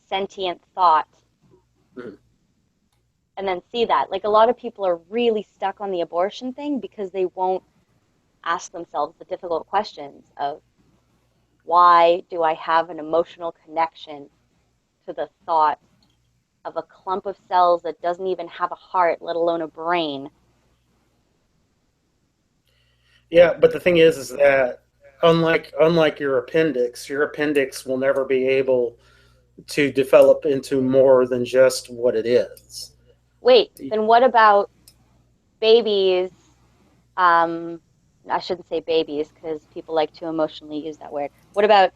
sentient thought? mhm, And then see that. Like, a lot of people are really stuck on the abortion thing because they won't ask themselves the difficult questions of why do I have an emotional connection to the thought of a clump of cells that doesn't even have a heart, let alone a brain? yeah, but the thing is that unlike your appendix will never be able to develop into more than just what it is. Wait, then what about babies? Um, I shouldn't say babies because people like to emotionally use that word. What about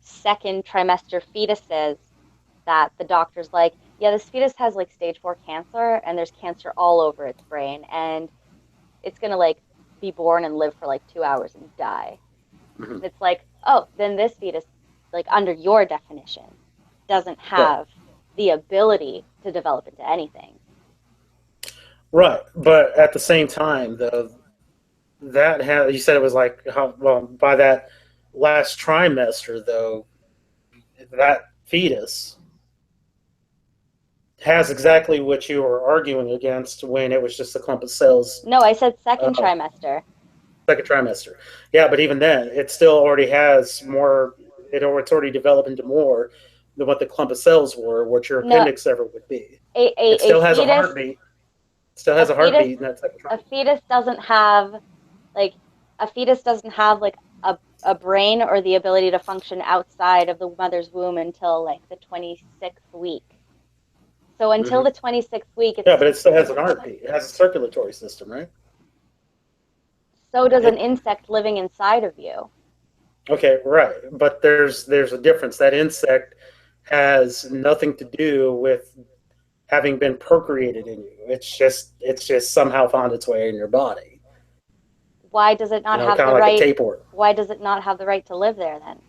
second trimester fetuses that the doctor's like, yeah, this fetus has like stage 4 cancer and there's cancer all over its brain and it's gonna like be born and live for like 2 hours and die. Mhm. And it's like, oh, then this fetus, like under your definition, doesn't Right, have the ability to develop into anything. right. But at the same time, though, you said it was like well by that last trimester, though, that fetus has exactly what you were arguing against when it was just a clump of cells. No, I said second Uh, trimester. Second trimester. Yeah, but even then, it still already has more. It's already developed into more than what the clump of cells were, what your No, appendix ever would be. It a still has a fetus, heartbeat. Still a has a fetus, heartbeat in that second a trimester. fetus doesn't have like a fetus doesn't have like a brain or the ability to function outside of the mother's womb until like the 26th week. So until Hmm. the 26th week, Yeah, it's but it still has an heartbeat. It has a circulatory system, right? so does an It insect living inside of you. okay, right. But there's a difference. That insect has nothing to do with having been procreated in you. It's just somehow found its way in your body. Why does it not have Kind the of like a right? tapeworm. Why does it not have the right to live there then?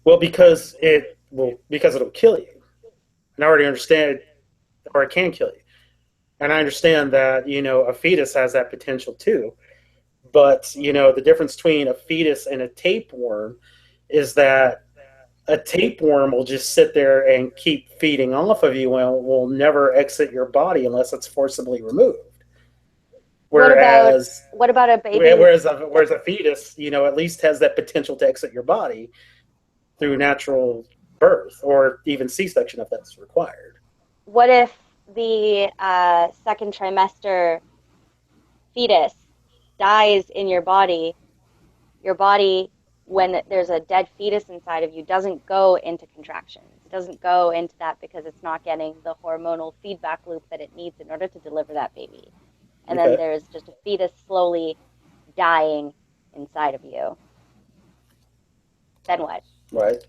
Well, because it'll kill you. And I already understand, or it can kill you. And I understand that a fetus has that potential too. But the difference between a fetus and a tapeworm is that a tapeworm will just sit there and keep feeding off of you and will never exit your body unless it's forcibly removed. What about Whereas what about a baby? whereas a fetus, at least has that potential to exit your body through natural birth or even C-section if that's required. What if the second trimester fetus dies in your body? Your body, when there's a dead fetus inside of you, doesn't go into contractions. It doesn't go into that because it's not getting the hormonal feedback loop that it needs in order to deliver that baby. And then Okay, there's just a fetus slowly dying inside of you. Then what? right.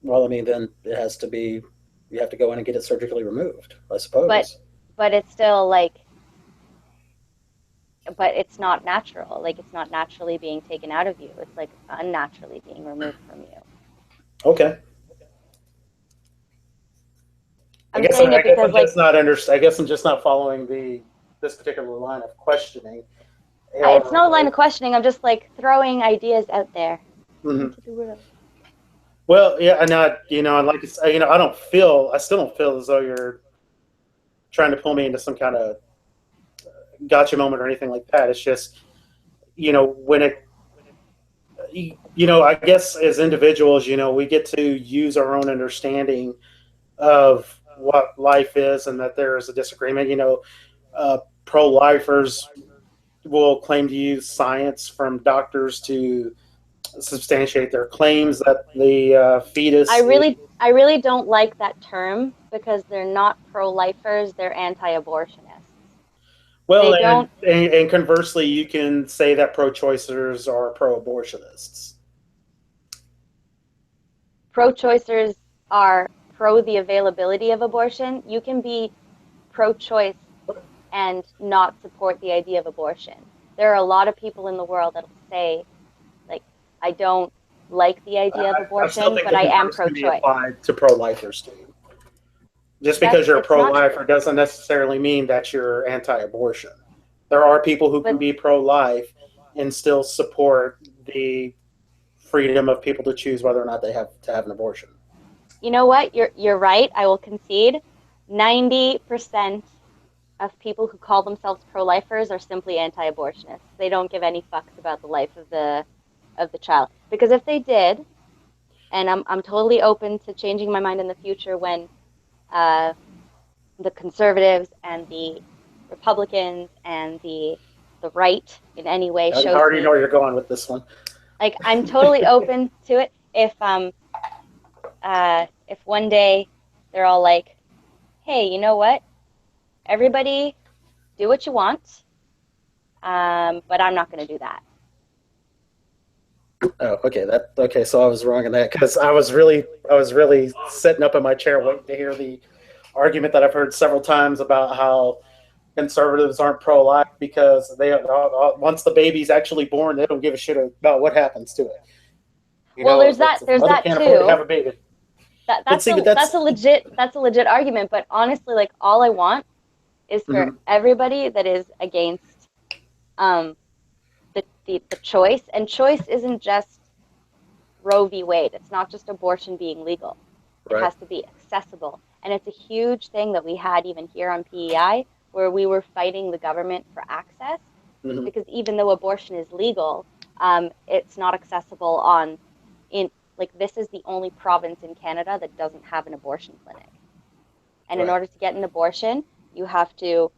Well, I mean, then it has to be. You have to go in and get it surgically removed, I But suppose. but it's still like but it's not natural. Like it's not naturally being taken out of you. It's like unnaturally being removed from you. Okay. I I'm guess saying I it guess because I'm like just not under. I guess I'm just not following the this particular line of questioning. it's Or, no line or of questioning. I'm just like throwing ideas out there mhm. into the world. Well, yeah, and not and like I still don't feel as though you're trying to pull me into some kind of gotcha moment or anything like that. It's just when I guess as individuals, we get to use our own understanding of what life is, and that there is a disagreement. Pro-lifers will claim to use science from doctors to substantiate their claims that the fetus is. I really don't like that term because they're not pro-lifers, they're anti-abortionists. Well, They and, don't and and conversely, you can say that pro-choicers are pro-abortionists. Pro-choicers are pro the availability of abortion. You can be pro-choice and not support the idea of abortion. There are a lot of people in the world that'll say, like, I don't like the idea of I still abortion, think but the I am converse can be pro-choice. applied to pro-lifers too. Just because That's you're a it's not pro-lifer doesn't necessarily mean that you're anti-abortion. There are people who can but be pro-life and still support the freedom of people to choose whether or not they have to have an abortion. you know what? You're right. I will concede. 90% of people who call themselves pro-lifers are simply anti-abortionists. They don't give any fucks about the life of the child. Because if they did, and I'm totally open to changing my mind in the future when uh, the conservatives and the Republicans and the right in any way I shows already know me where you're going with this one. like I'm totally open to it if one day they're all like, hey, you know what? Everybody do what you want, but I'm not going to do that. Oh, okay. Okay. So I was wrong in that because I was really sitting up in my chair waiting to hear the argument that I've heard several times about how conservatives aren't pro-life because they once the baby's actually born, they don't give a shit about what happens to it. Well, If a there's mother that can't afford to have too. a baby, That but see, but that's that's a legit argument. But honestly, like all I want is for mhm, everybody that is against um, the choice, and choice isn't just Roe v. Wade. It's not just abortion being legal. It right. has to be accessible. And it's a huge thing that we had even here on PEI, where we were fighting the government for access, Hmm. because even though abortion is legal, it's not accessible on in like this is the only province in Canada that doesn't have an abortion clinic. And in Right. order to get an abortion, you have to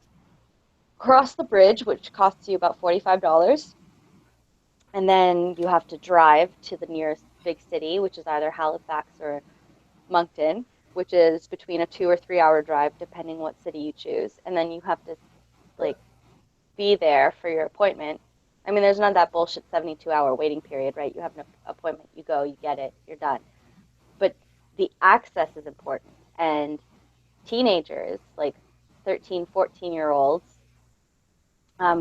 cross the bridge, which costs you about $45, and then you have to drive to the nearest big city, which is either Halifax or Moncton. which is between a 2 or 3 hour drive, depending what city you choose. And then you have to Right. like be there for your appointment. I mean, there's none of that bullshit 72-hour waiting period, right? You have an appointment, you go, you get it, you're done. But the access is important. And teenagers, like 13, 14-year-olds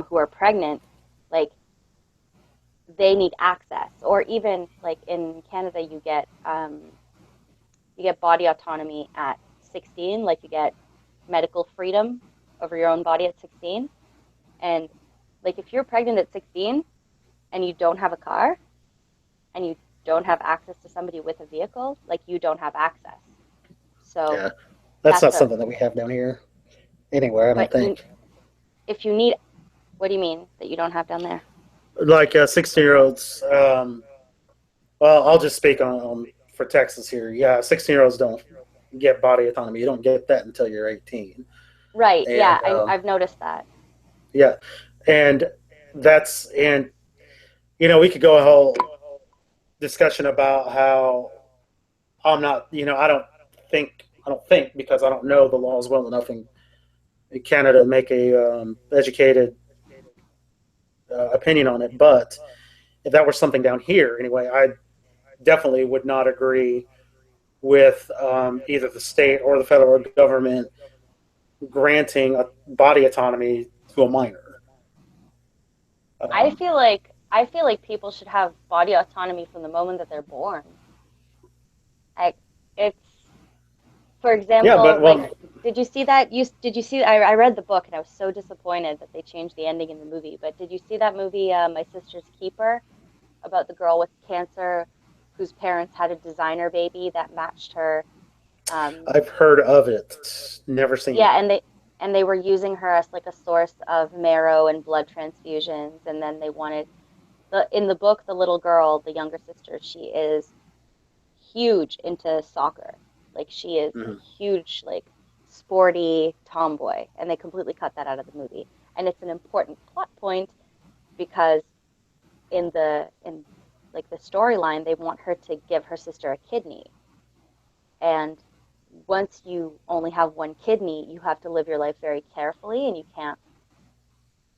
who are pregnant, like they need access. Or even like in Canada, you get body autonomy at 16, like you get medical freedom over your own body at 16. And like if you're pregnant at 16 and you don't have a car and you don't have access to somebody with a vehicle, like you don't have access. So Yeah, that's that's not a, something that we have down here anywhere. I don't but you, think. if you need, what do you mean that you don't have down there? Like 16-year-olds. Well, I'll just speak on for Texas here. Yeah, 16-year-olds don't get body autonomy. You don't get that until you're 18. Right. Yeah. And I've noticed that. yeah, and and we could go a whole discussion about how I'm not. I don't think because I don't know the laws well enough in Canada to make a educated opinion on it. But if that were something down here, anyway, I definitely would not agree with either the state or the federal government granting a body autonomy to a minor. Um, I feel like people should have body autonomy from the moment that they're born. Like it's, for yeah, example, but like well, did you see I read the book and I was so disappointed that they changed the ending in the movie. But did you see that movie, My Sister's Keeper, about the girl with cancer whose parents had a designer baby that matched her? Um, I've heard of it, never seen it. yeah, and they were using her as like a source of marrow and blood transfusions, and then they wanted in the book, the little girl, the younger sister, she is huge into soccer. Like she is a Mm-hmm. huge, like sporty tomboy, and they completely cut that out of the movie. And it's an important plot point because in like the storyline, they want her to give her sister a kidney. And once you only have one kidney, you have to live your life very carefully, and you can't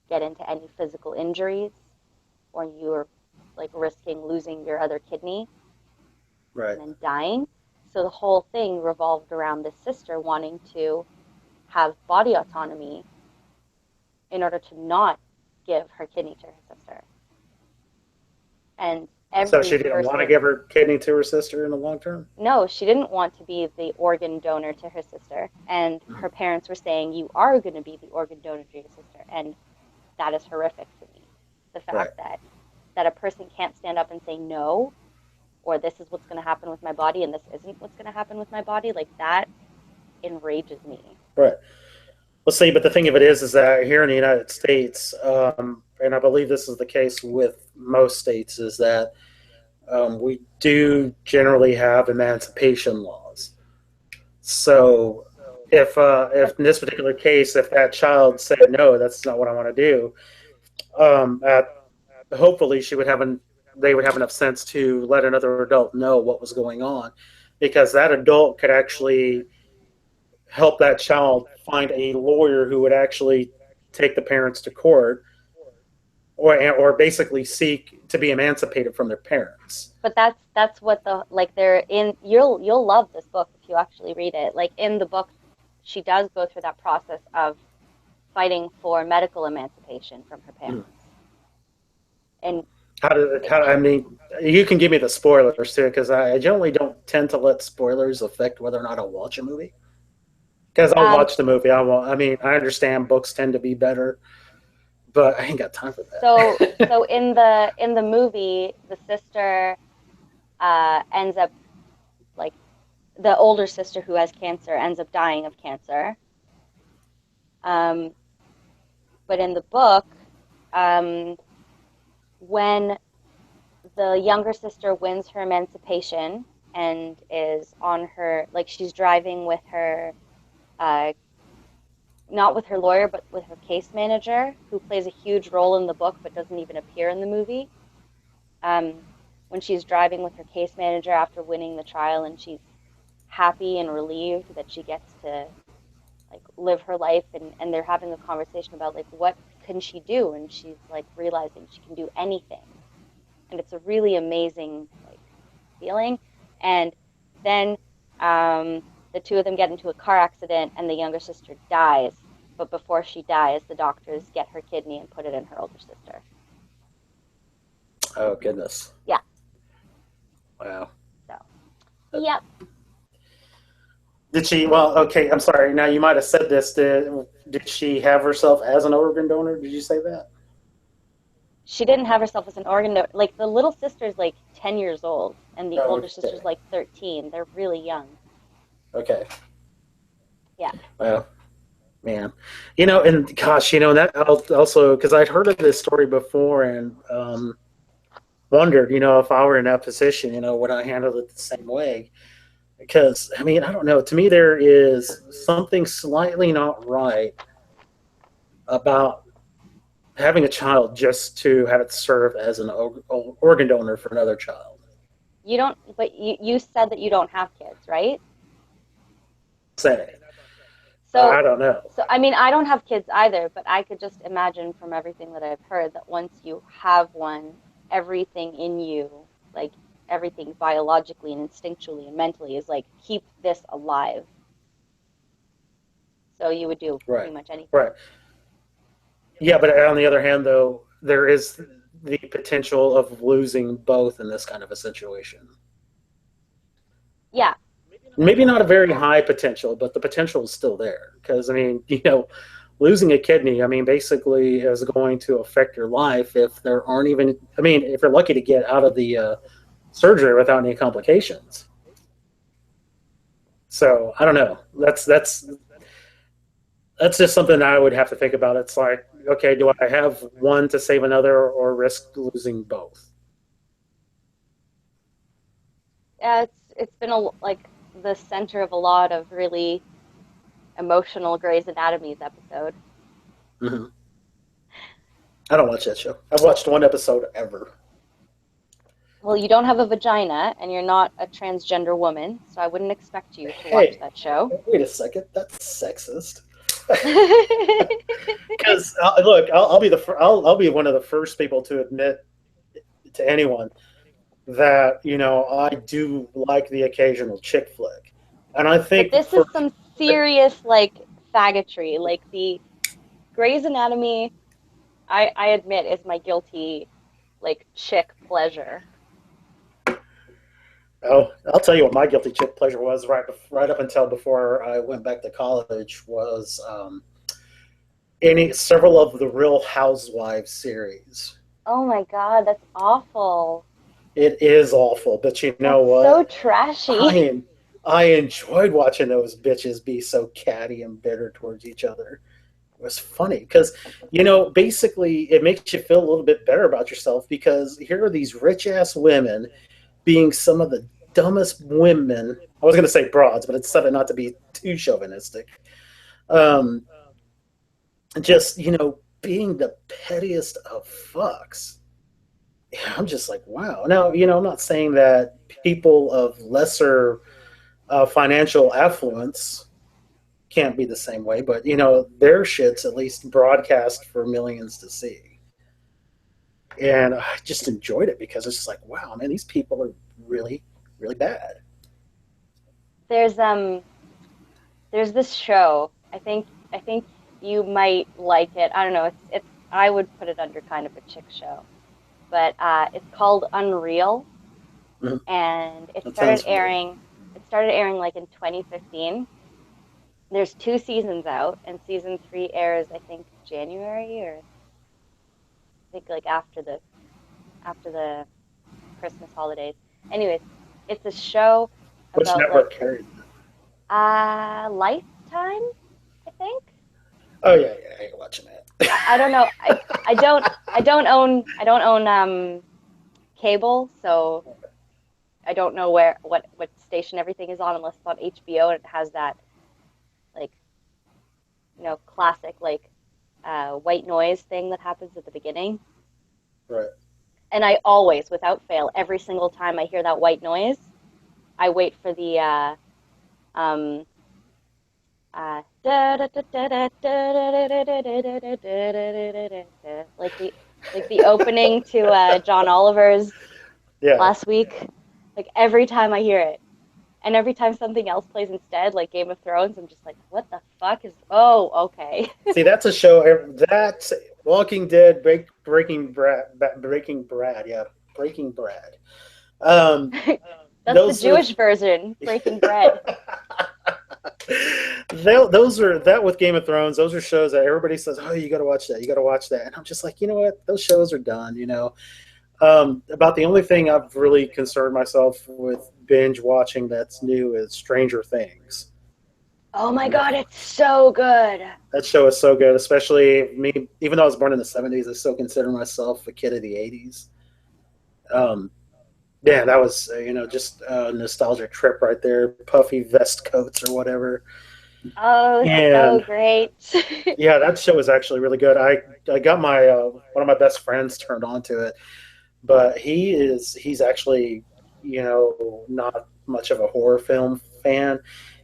get into any physical injuries, or you're like risking losing your other kidney Right. and then dying. So the whole thing revolved around this sister wanting to have body autonomy in order to not give her kidney to her sister. And So every she didn't want to person, give her kidney to her sister in the long term. no, she didn't want to be the organ donor to her sister. And her parents were saying, you are going to be the organ donor to your sister. And that is horrific to me. The Right. fact that a person can't stand up and say no, or this is what's going to happen with my body, and this isn't what's going to happen with my body, like that enrages me. Right. Well, see, but the thing of it is that here in the United States, and I believe this is the case with most states, is that we do generally have emancipation laws. So, if But in this particular case, if that child said no, that's not what I want to do, at hopefully they would have enough sense to let another adult know what was going on, because that adult could actually help that child find a lawyer who would actually take the parents to court, or basically seek to be emancipated from their parents. that's what the like they're in you'll love this book if you actually read it. Like in the book, she does go through that process of fighting for medical emancipation from her parents. And I mean, you can give me the spoilers too, because I generally don't tend to let spoilers affect whether or not I'll watch a movie. Because I'll um watch the movie. I mean, I understand books tend to be better, but I ain't got time for so that. in the movie, the sister ends up like the older sister who has cancer ends up dying of cancer. Um, but in the book, um, when the younger sister wins her emancipation and is on her, like she's driving with her, uh, not with her lawyer, but with her case manager, who plays a huge role in the book but doesn't even appear in the movie. Um, when she's driving with her case manager after winning the trial and she's happy and relieved that she gets to like live her life, and they're having a conversation about like what can she do, and she's like realizing she can do anything, and it's a really amazing like feeling. And then the two of them get into a car accident, and the younger sister dies. But before she dies, the doctors get her kidney and put it in her older sister. Oh goodness. Yeah. Wow. So, Uh, yep. Did she? Well, okay. I'm sorry. Now you might have said this. Did she have herself as an organ donor? Did you say that? She didn't have herself as an organ donor. Like the little sister's like 10 years old, and the Oh, older okay. sister's like 13. They're really young. Okay. Yeah. Well, man, and gosh, that also because I'd heard of this story before and wondered, if I were in that position, would I handle it the same way? Because I mean, I don't know. To me, there is something slightly not right about having a child just to have it serve as an organ donor for another child. You don't, but you said that you don't have kids, right? Say, So, I don't know. so I mean, I don't have kids either, but I could just imagine from everything that I've heard that once you have one, everything in you, like everything biologically and instinctually and mentally, is like keep this alive. So you would do Right, pretty much anything. right. Yeah, but on the other hand, though, there is the potential of losing both in this kind of a situation. Yeah, Maybe not a very high potential, but the potential is still there. Because, I mean, losing a kidney, I mean, basically is going to affect your life if there aren't even, I mean, if you're lucky to get out of the surgery without any complications. So I don't know. That's just something I would have to think about. It's like, okay, do I have one to save another or risk losing both? yeah, it's been like the center of a lot of really emotional Grey's Anatomy's episode. Mm-hmm. I don't watch that show. I've watched one episode ever. Well, you don't have a vagina and you're not a transgender woman, so I wouldn't expect you to watch Hey, that show. wait a second. That's sexist. Because look, I'll be I'll be one of the first people to admit to anyone that I do like the occasional chick flick, and I But think this for is some serious like faggotry. Like the Grey's Anatomy, I admit is my guilty like chick pleasure. oh, I'll tell you what my guilty chick pleasure was right up until before I went back to college was any several of the Real Housewives series. Oh my God, that's awful. It is awful, but you know That's so what? trashy. I I enjoyed watching those bitches be so catty and bitter towards each other. It was funny because basically it makes you feel a little bit better about yourself because here are these rich ass women being some of the dumbest women. I was going to say broads, but it's something not to be too chauvinistic. Um, just being the pettiest of fucks. Yeah, I'm just like, wow. Now, I'm not saying that people of lesser financial affluence can't be the same way, but their shit's at least broadcast for millions to see. And I just enjoyed it because it's just like, wow, man, these people are really, really bad. There's there's this show. I think you might like it. I don't know. It's I would put it under kind of a chick show, but it's called Unreal, Mm-hmm. and it That started sounds familiar. airing. It started airing like in 2015. There's two seasons out, and season three airs I think January, or I think like after the Christmas holidays. Anyways, it's a show Which about network like carries it? Lifetime, I think. Oh yeah, yeah, I ain't watching that. I don't know. I don't own cable, so I don't know what station everything is on unless it's on HBO and it has that like classic like white noise thing that happens at the beginning. Right. And I always, without fail, every single time I hear that white noise, I wait for the Um, like the opening to John Oliver's Yeah. last week. Like every time I hear it, and every time something else plays instead, like Game of Thrones, I'm just like, what the fuck is? Oh, okay. See, that's a show. That's Walking Dead, Breaking Brad. Yeah, Breaking Brad. Um, That's the those are Jewish version, Breaking Bread. those are that with Game of Thrones. Those are shows that everybody says, "Oh, you got to watch that. You got to watch that." And I'm just like, you know what? Those shows are done. About the only thing I've really concerned myself with binge watching that's new is Stranger Things. Oh my And that god, it's so good. that show is so good, especially me. Even though I was born in the '70s, I still consider myself a kid of the '80s. Um, yeah, that was just a nostalgic trip right there. Puffy vest coats or whatever, Oh, so and great. yeah, that show is actually really good. I got my one of my best friends turned on to it, but he's actually not much of a horror film fan,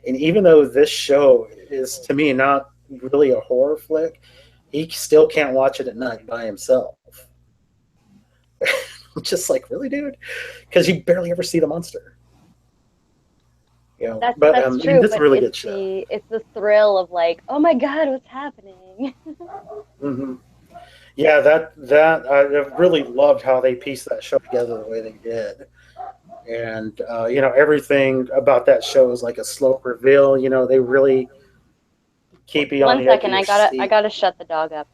and even though this show is to me not really a horror flick, he still can't watch it at night by himself. I'm just like, really, dude, because you barely ever see the monster. But That's I mean, true, this is a but really good show. it's the thrill of like, oh my god, what's happening? Hmm. Yeah, that I really loved how they pieced that show together the way they did. And everything about that show is like a slow reveal. They really keep you on One the edge of second, your I seat. gotta shut the dog up.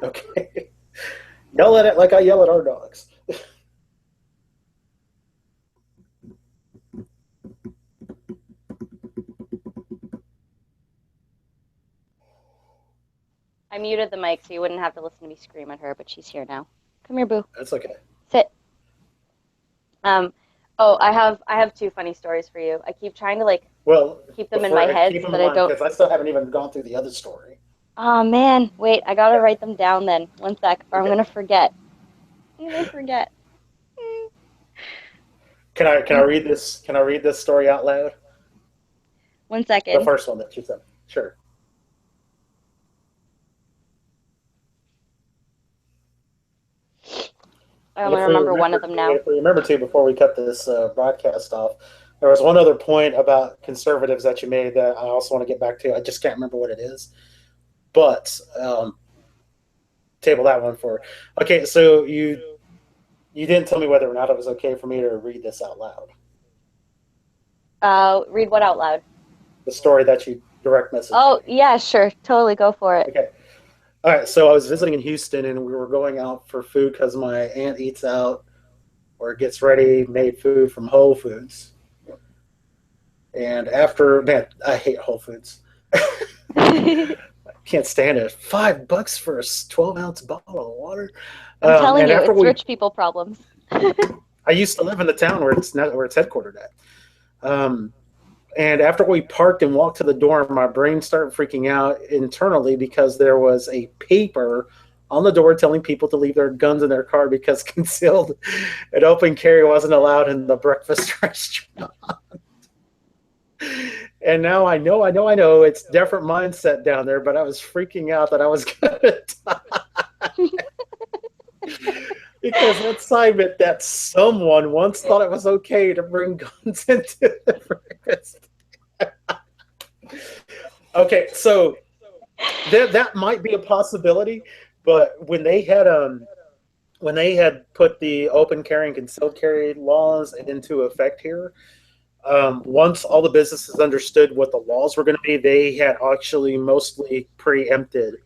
Okay. Yell at it like I yell at our dogs. I muted the mic so you wouldn't have to listen to me scream at her, but she's here now. Come here, Boo. That's okay. Sit. Um, oh, I have two funny stories for you. I keep trying to like Well, keep them in my before I head keep so them in that I mind don't. because I still haven't even gone through the other story. Oh man, wait, I gotta write them down then. One sec, or I'm Okay. gonna forget. I'm gonna forget. Can I One, read this? Can I read this story out loud? one The second. first one that you said. Sure. I'm And gonna remember one of them now. if we remember to before we cut this broadcast off, there was one other point about conservatives that you made that I also want to get back to. I just can't remember what it is, but table that one for. Okay, so you didn't tell me whether or not it was okay for me to read this out loud. Read what out loud? The story that you direct messaged Oh me. yeah, sure, totally go for it. Okay. All right. So I was visiting in Houston, and we were going out for food because my aunt eats out or gets ready made food from Whole Foods. And after, man, I hate Whole Foods. I'm Can't stand it. $5 for a 12-ounce bottle of water. telling And you, after it's we, rich people problems. I used to live in the town where it's not where it's headquartered at. Um, and after we parked and walked to the door, my brain started freaking out internally because there was a paper on the door telling people to leave their guns in their car because concealed and open carry wasn't allowed in the breakfast restaurant. And now I know it's different mindset down there, but I was freaking out that I was going to die because that sign meant that someone once thought it was okay to bring guns into the breakfast. Okay, so that might be a possibility, but when they had put the open carry and concealed carry laws into effect here, once all the businesses understood what the laws were going to be, they had actually mostly preemptively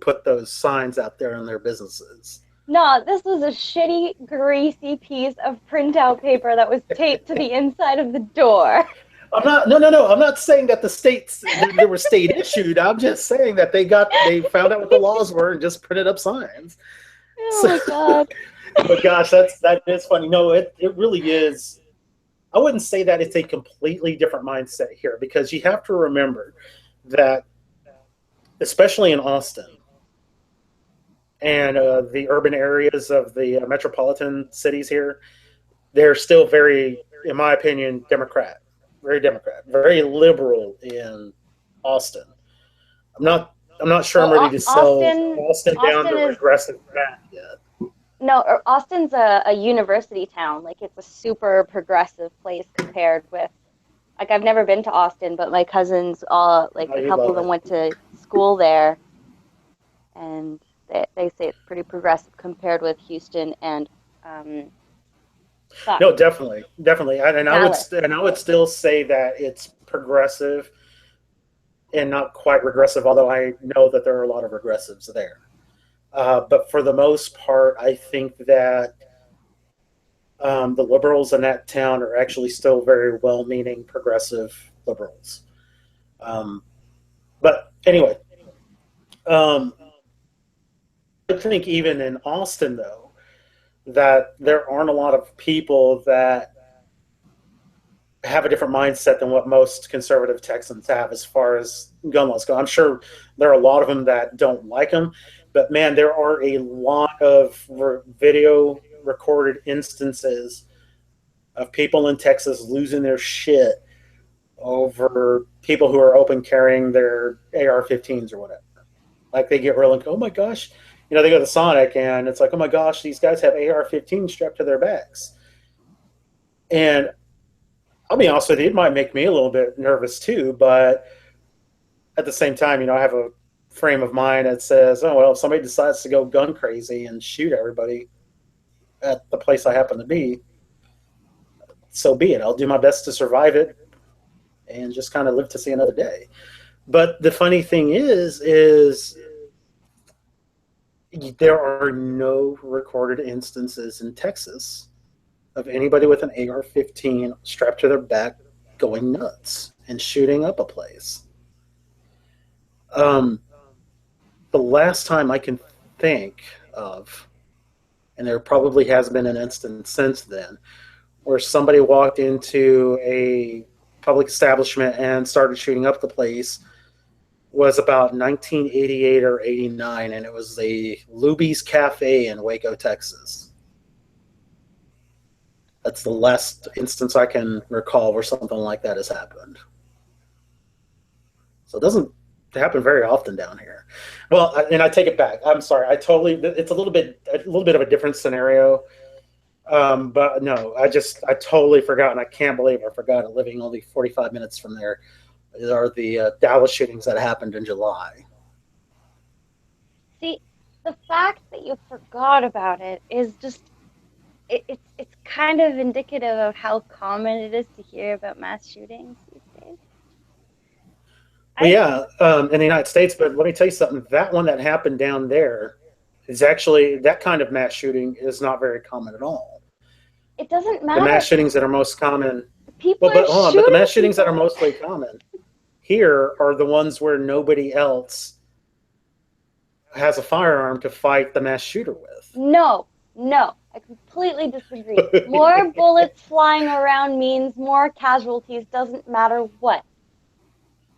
put those signs out there in their businesses. No, this was a shitty, greasy piece of printout paper that was taped to the inside of the door. I'm not no no no. I'm not saying that the states there were state issued. I'm just saying that they found out what the laws were and just printed up signs. Oh So, my god. but gosh, that is funny. No, it really is. I wouldn't say that it's a completely different mindset here because you have to remember that, especially in Austin and the urban areas of the metropolitan cities here, they're still very in my opinion, Democrat, very liberal in Austin. I'm not sure I'm Well, ready to sell Austin down to Austin is regressive Matt yet. no, Austin's a university town. Like it's a super progressive place compared with like I've never been to Austin, but my cousins all like Oh, a you'd couple of love them it. went to school there, and they say it's pretty progressive compared with Houston and um fuck No, definitely, Dallas. and I would still say that it's progressive and not quite regressive. Although I know that there are a lot of regressives there, but for the most part, I think that the liberals in that town are actually still very well-meaning progressive liberals. Um, but anyway, um, I think even in Austin, though, that there aren't a lot of people that have a different mindset than what most conservative Texans have as far as gun laws go. I'm sure there are a lot of them that don't like them, but man, there are a lot of video recorded instances of people in Texas losing their shit over people who are open carrying their AR-15s or whatever. Like they get real like, oh my gosh, they go to Sonic and it's like, oh my gosh, these guys have AR-15 strapped to their backs. And I'll be honest with you, it might make me a little bit nervous too, but at the same time, I have a frame of mind that says, oh well, if somebody decides to go gun crazy and shoot everybody at the place I happen to be, so be it. I'll do my best to survive it and just kind of live to see another day. But the funny thing is there are no recorded instances in Texas of anybody with an AR-15 strapped to their back going nuts and shooting up a place. Um, the last time I can think of, and there probably has been an instance since then, where somebody walked into a public establishment and started shooting up the place was about 1988 or 89, and it was a Luby's Cafe in Waco, Texas. That's the last instance I can recall where something like that has happened. So it doesn't happen very often down here. Well, and I take it back. I'm sorry. It's a little bit of a different scenario. But no, I totally forgot, and I can't believe I forgot it. Living only 45 minutes from there are the Dallas shootings that happened in July. See, the fact that you forgot about it is just it's kind of indicative of how common it is to hear about mass shootings these days. Well, I yeah, in the United States, but let me tell you something. That one that happened down there is actually that kind of mass shooting is not very common at all. It doesn't The mass matter. shootings that are most common, People well, are but hold on, but the shooting mass shootings that are people. mostly common here are the ones where nobody else has a firearm to fight the mass shooter with. No, no, I completely disagree. More bullets flying around means more casualties, doesn't matter what.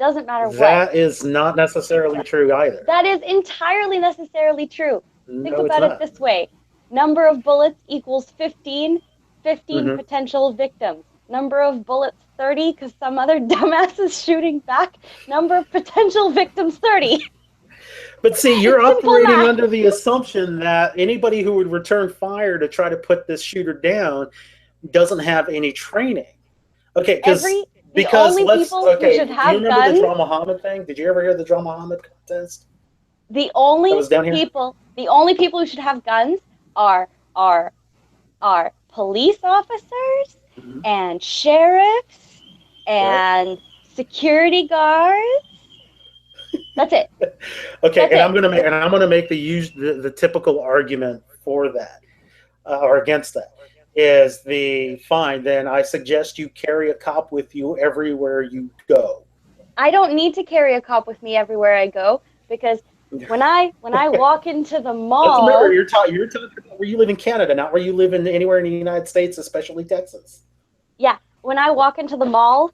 Doesn't matter what. That is not necessarily true either. That is entirely necessarily true. Think No, it's about it not. this way. Number of bullets equals 15, 15 Mm-hmm. potential victims. Number of bullets 30 because some other dumbass is shooting back. Number of potential victims 30. But see, you're It's simple operating math. under the assumption that anybody who would return fire to try to put this shooter down doesn't have any training. Okay, Every the because only let's people who should okay. Do you have remember the guns, Draw Muhammad thing? Did you ever hear the Draw Muhammad contest the that only was down here? the only people who should have guns are are are police officers Mm-hmm. and sheriffs Right. and security guards. That's it. Okay, That's it. and I'm gonna make the typical argument for that or against that is the fine. Then I suggest you carry a cop with you everywhere you go. I don't need to carry a cop with me everywhere I go because when I walk into the Let's remember, mall, you're talking about where you live in Canada, not where you live in anywhere in the United States, especially Texas. yeah, when I walk into the mall,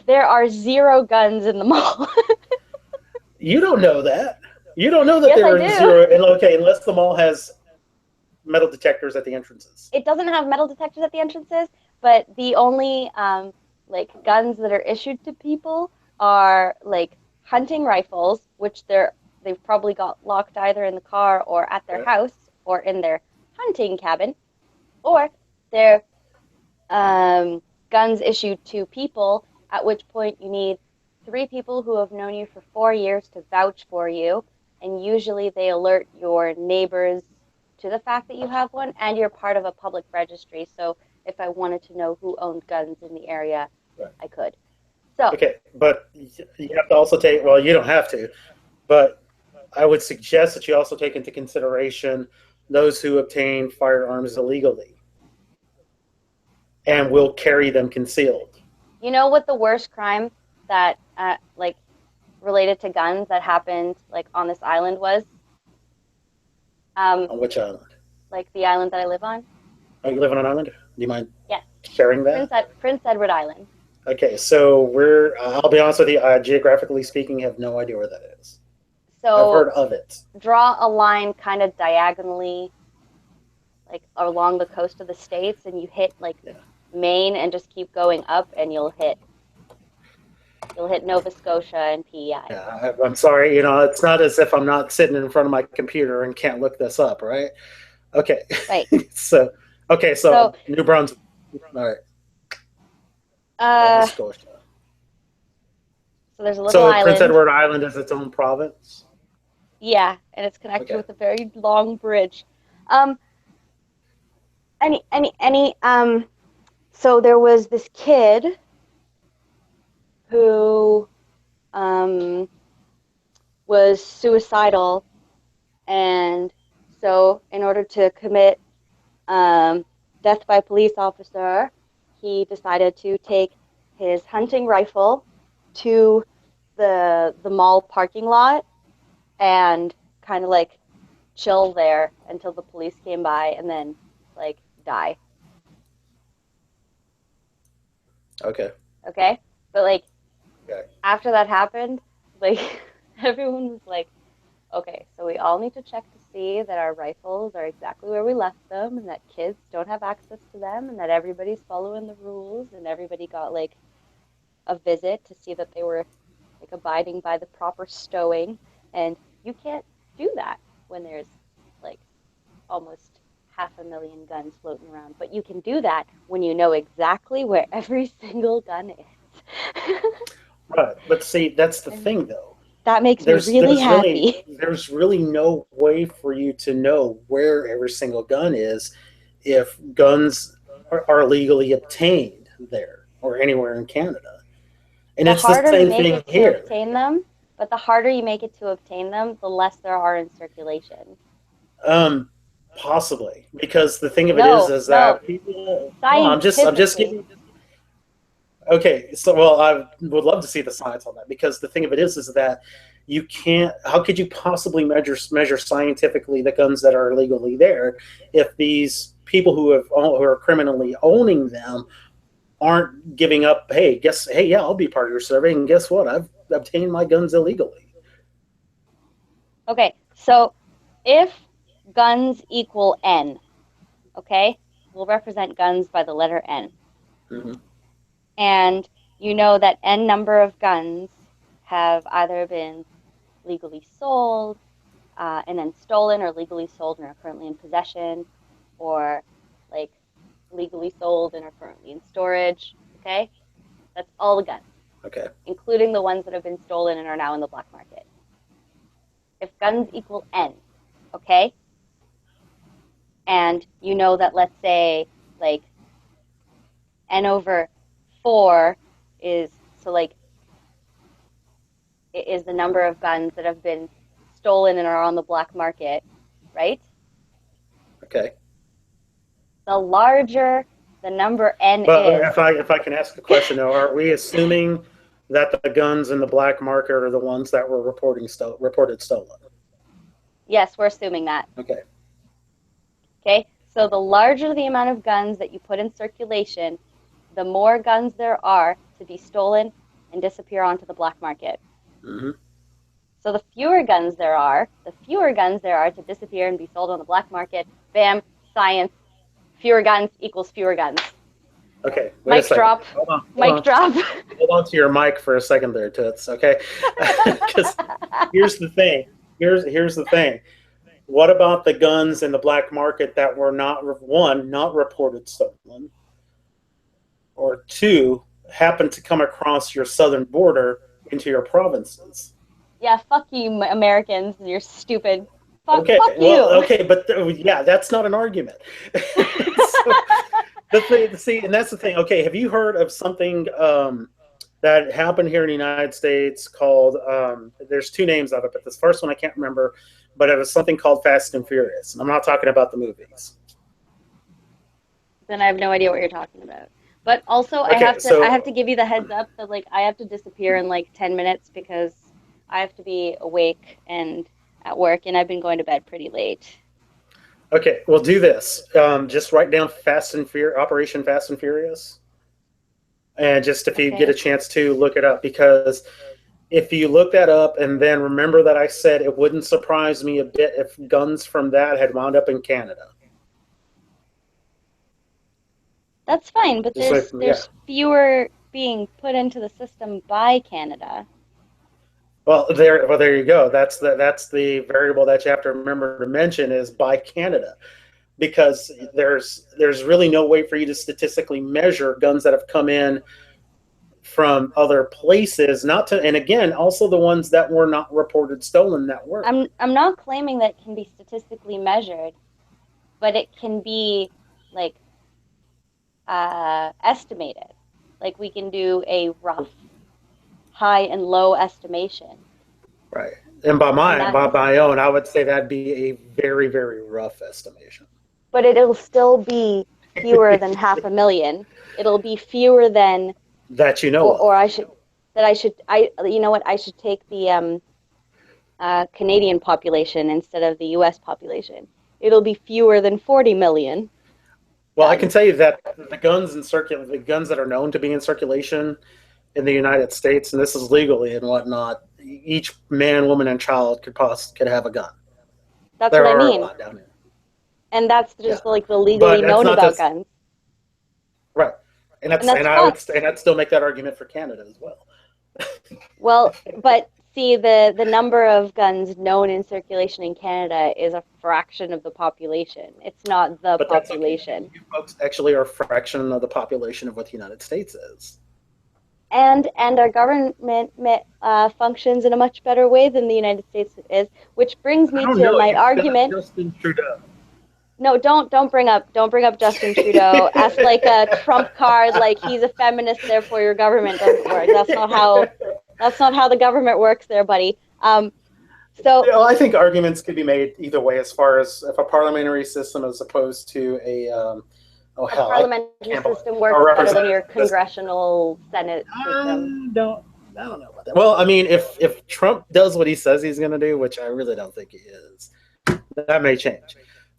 there are zero guns in the mall. You don't know that. You don't know that Yes, I there are do. zero. And okay, unless the mall has metal detectors at the entrances. It doesn't have metal detectors at the entrances, but the only like guns that are issued to people are like hunting rifles, which they've probably got locked either in the car or at their Okay. house or in their hunting cabin, or they're guns issued to people, at which point you need three people who have known you for 4 years to vouch for you. And usually they alert your neighbors to the fact that you have one, and you're part of a public registry. So if I wanted to know who owned guns in the area, Right. I could. So, Okay, but you have to also take. Well, you don't have to, but I would suggest that you also take into consideration those who obtain firearms illegally and will carry them concealed. you know what the worst crime that, like, related to guns that happened, like, on this island was? Um, On which island? like, the island that I live on? Are you live on an island? Do you mind Yes. sharing that? Prince Edward Island. Okay, so we're. I'll be honest with you. Geographically speaking, have no idea where that is. I've So heard of it. draw a line kind of diagonally, like along the coast of the states, and you hit like Yeah. Maine, and just keep going up, and you'll hit Nova Scotia and PEI. Yeah, I'm sorry. It's not as if I'm not sitting in front of my computer and can't look this up, right? Okay. Right. so, okay, So, so New Brunswick. All right, Nova uh, Scotia. so there's a little So Prince island. Edward Island is its own province. Yeah, and it's connected Okay. with a very long bridge. Um, any. So there was this kid who um was suicidal, and so in order to commit um, death by police officer, he decided to take his hunting rifle to the mall parking lot and kind of like chill there until the police came by and then like die. Okay. Okay? But like Okay. after that happened, like everyone was like, okay, so we all need to check to see that our rifles are exactly where we left them and that kids don't have access to them and that everybody's following the rules, and everybody got like a visit to see that they were like abiding by the proper stowing. And you can't do that when there's like almost 500,000 guns floating around, but you can do that when you know exactly where every single gun is. Right. But see, that's the And thing, though. that makes me There's really there's really happy. there's really no way for you to know where every single gun is if guns are legally obtained there or anywhere in Canada. And The it's the harder you same make thing it to here. obtain them, but the harder you make it to obtain them, the less there are in circulation. Um, Possibly because the thing of it No, is no, that people. No, I'm just scientifically. giving. Okay, so well, I would love to see the science on that because the thing of it is that you can't. How could you possibly measure scientifically the guns that are illegally there if these people who are criminally owning them aren't giving up? Hey, yeah, I'll be part of your survey, and guess what? I've obtained my guns illegally. Okay, so if guns equal N, okay, we'll represent guns by the letter N. Mm-hmm. And you know that N number of guns have either been legally sold and then stolen, or legally sold and are currently in possession, or like legally sold and are currently in storage. Okay, that's all the guns, Okay. including the ones that have been stolen and are now in the black market. If guns equal N, okay, and you know that, let's say, like N over 4 is, so like it is the number of guns that have been stolen and are on the black market, right? Okay. The larger the number N But is, if I can ask a question though, are we assuming that the guns in the black market are the ones that were reported stolen? yes, we're assuming that. Okay. Okay, so the larger the amount of guns that you put in circulation, the more guns there are to be stolen and disappear onto the black market. Mm-hmm. So the fewer guns there are to disappear and be sold on the black market. Bam, science. Fewer guns equals fewer guns. Okay, wait a Mic second. drop. Hold on, hold Mic on. drop. Hold on to your mic for a second there, Toots. Okay, because here's the thing. Here's the thing. What about the guns in the black market that were not one not reported stolen, or two happened to come across your southern border into your provinces? Yeah, fuck you, Americans. You're stupid. Okay, Fuck well, you. okay, but yeah, that's not an argument. So the thing, see, and that's the thing. Okay, have you heard of something that happened here in the United States called? There's two names of it, but this first one I can't remember. But it was something called Fast and Furious. And I'm not talking about the movies. Then I have no idea what you're talking about. But also, Okay, I have so to give you the heads up that like I have to disappear in like 10 minutes because I have to be awake and at work, and I've been going to bed pretty late. okay, we'll do this. Just write down Fast and Furious, Operation Fast and Furious, and just if you get a Okay. chance to look it up, because if you look that up and then remember that I said it wouldn't surprise me a bit if guns from that had wound up in Canada. That's fine, but Just like, yeah. there's fewer being put into the system by Canada. Well, there you go. That's the variable that you have to remember to mention is by Canada, because there's really no way for you to statistically measure guns that have come in from other places. Not to, and again, also the ones that were not reported stolen that were. I'm not claiming that it can be statistically measured, but it can be like estimated. Like we can do a rough high and low estimation. Right. And by And my by that's my own, I would say that'd be a very, very rough estimation. but it'll still be fewer than half a million. It'll be fewer than That you know or of. I should that I should I you know what I should take the Canadian population instead of the US population. It'll be fewer than 40 million Well, I can guns. tell you that the guns that are known to be in circulation in the United States, and this is legally and whatnot, each man, woman, and child could have a gun. That's There what I are a mean. lot down here. And that's Yeah, just like the but legally that's known not about just guns. right. And that's And I'd still make that argument for Canada as well. well, but see the number of guns known in circulation in Canada is a fraction of the population. It's not the But that's okay. population. You folks actually are a fraction of the population of what the United States is. And our government functions in a much better way than the United States is, which brings I me don't to know. my You've got argument. Justin Trudeau. No, don't bring up Justin Trudeau as like a trump card, like he's a feminist, therefore your government doesn't work. That's not how the government works, there, buddy. So You know, I think arguments could be made either way as far as if a parliamentary system as opposed to a oh a hell, I parliamentary can't believe system a works better than your representative system. congressional Senate system. Don't I don't know about that. Well, I mean, if Trump does what he says he's going to do, which I really don't think he is, that may change.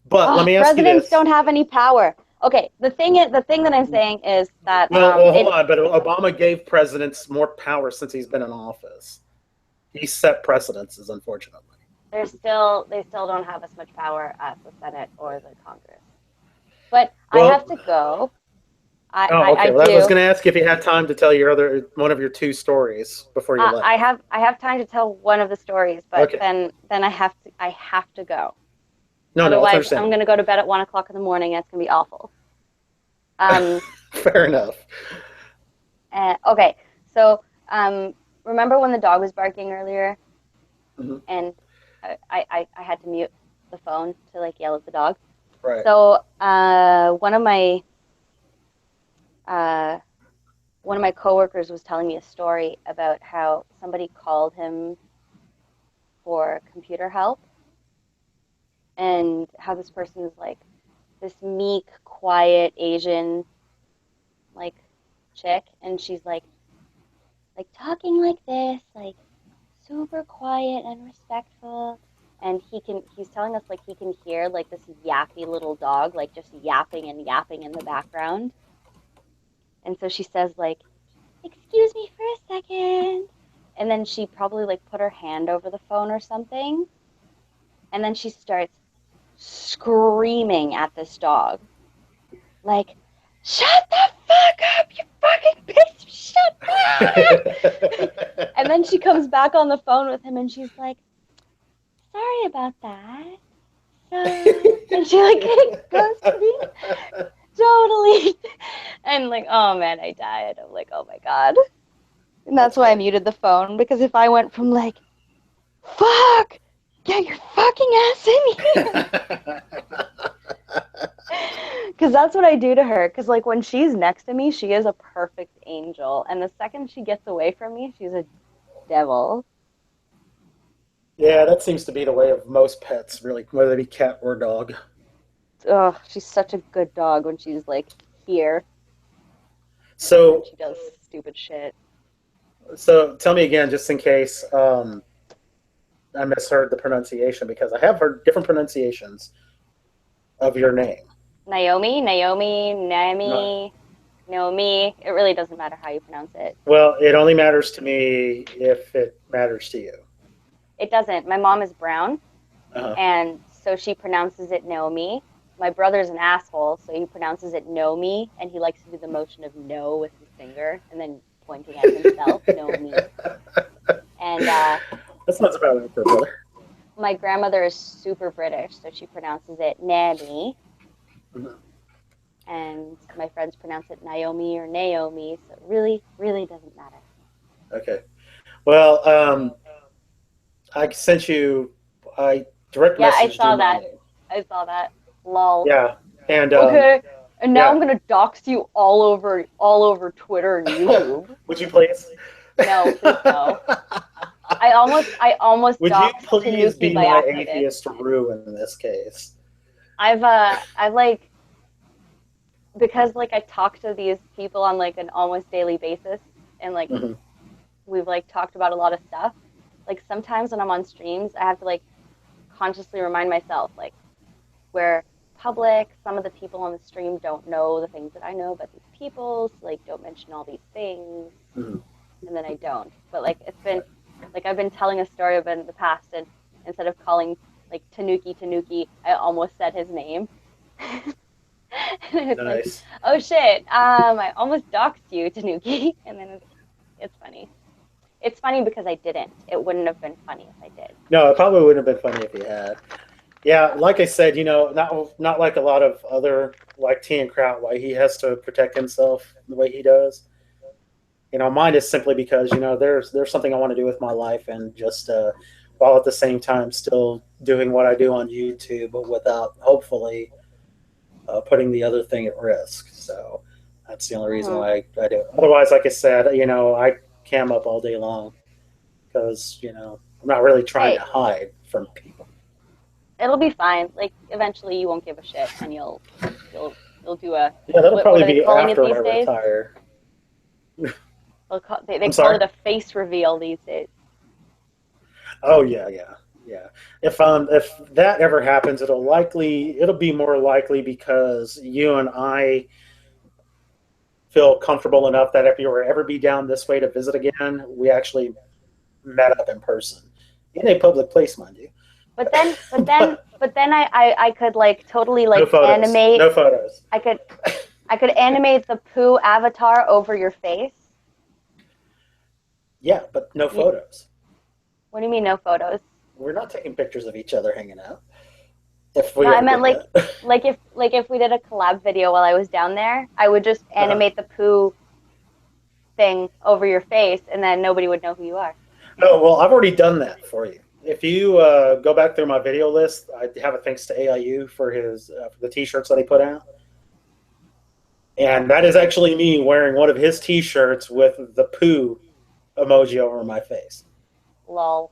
But let Oh, me ask you presidents this. don't have any power. Okay, the thing that I'm saying is that Well, hold on. But Obama gave presidents more power since he's been in office. He set precedences, unfortunately. they still don't have as much power as the Senate or the Congress. But I have Well, to go. oh, I okay. Well, I was do. going to ask if you had time to tell your other one of your two stories before you left. I have time to tell one of the stories, but Okay. then I have to go. No, no, it's Otherwise, I'm understandable. gonna go to bed at 1 o'clock in the morning. And it's gonna be awful. Um, Fair enough. okay, so remember when the dog was barking earlier, Mhm. and I had to mute the phone to like yell at the dog. Right. So uh, one of my coworkers was telling me a story about how somebody called him for computer help, and how this person is like this meek, quiet Asian like chick, and she's like talking like this, like super quiet and respectful. And he's telling us like he can hear like this yappy little dog like just yapping and yapping in the background. And so she says like, "Excuse me for a second." And then she probably like put her hand over the phone or something. And then she starts screaming at this dog. Like, "Shut the fuck up, you fucking piece of shit. And then she comes back on the phone with him and she's like, sorry about that. So, and she like goes to me totally. And like, oh man, I died. I'm like, oh my God. And that's That's why I great. muted the phone because if I went from like, fuck, get your fucking ass in here. Because that's what I do to her. Because like when she's next to me, she is a perfect angel. And the second she gets away from me, she's a devil. Yeah, that seems to be the way of most pets, really, whether they be cat or dog. Oh, she's such a good dog when she's like here. And then So, she does stupid shit. so tell me again, just in case I misheard the pronunciation, because I have heard different pronunciations of your name. Naomi, Naomi, Not, Naomi, Naomi. It really doesn't matter how you pronounce it. well, it only matters to me if it matters to you. It doesn't. My mom is brown, Uh-huh. and so she pronounces it Naomi. My brother's an asshole, so he pronounces it Nomi, and he likes to do the motion of no with his finger and then pointing at himself, Nomi. And That sounds about right for a brother. my grandmother is super British, so she pronounces it Nami, Mhm. and my friends pronounce it Naomi or Naomi, so it really, really doesn't matter. Okay. Well, I sent you, I direct Yeah, I messaged you saw my that. name. I saw that. Lol. Yeah. And Okay. And now I'm yeah. gonna dox you all over Twitter and YouTube. Would you please? No, please no. I almost Would you doxed please Tanuki be by my accident. atheist Rue in this case? I've like because like I talk to these people on like an almost daily basis and like Hmm. we've like talked about a lot of stuff. Like sometimes when I'm on streams, I have to like consciously remind myself like we're public, some of the people on the stream don't know the things that I know about these people, so like don't mention all these things Hmm. and then I don't. But like it's been like I've been telling a story about it in the past and instead of calling like Tanuki, I almost said his name. And it's like, Nice. oh shit, I almost doxed you, Tanuki. And then it's funny. It's funny because I didn't. It wouldn't have been funny if I did. No, it probably wouldn't have been funny if you had. Yeah, like I said, not like a lot of other like T and Kraut, why he has to protect himself the way he does. Mine is simply because there's something I want to do with my life, and just while at the same time still doing what I do on YouTube, but without hopefully putting the other thing at risk. So that's the only reason Mm-hmm. why I do it. Otherwise, like I said, I cam up all day long because I'm not really trying to Hey, hide from people. it'll be fine. Like eventually you won't give a shit and you'll do a Yeah, that'll what probably are they be calling it after I these days? retire. They I'm call sorry. it a face reveal these days. Oh yeah, yeah, yeah. If that ever happens, it'll be more likely because you and I feel comfortable enough that if you were ever be down this way to visit again, we actually met up in person in a public place, mind you. But then I could like totally No like photos. animate. No photos. I could I could animate the poo avatar over your face. Yeah, but no You, photos. what do you mean no photos? We're not taking pictures of each other hanging out if No, we I ever meant did that. like if we did a collab video while I was down there, I would just Uh-huh. animate the poo thing over your face, and then nobody would know who you are. No, well, I've already done that for you. If you go back through my video list, I have a thanks to AIU for the T-shirts that he put out, and that is actually me wearing one of his T-shirts with the poo emoji over my face. Lol.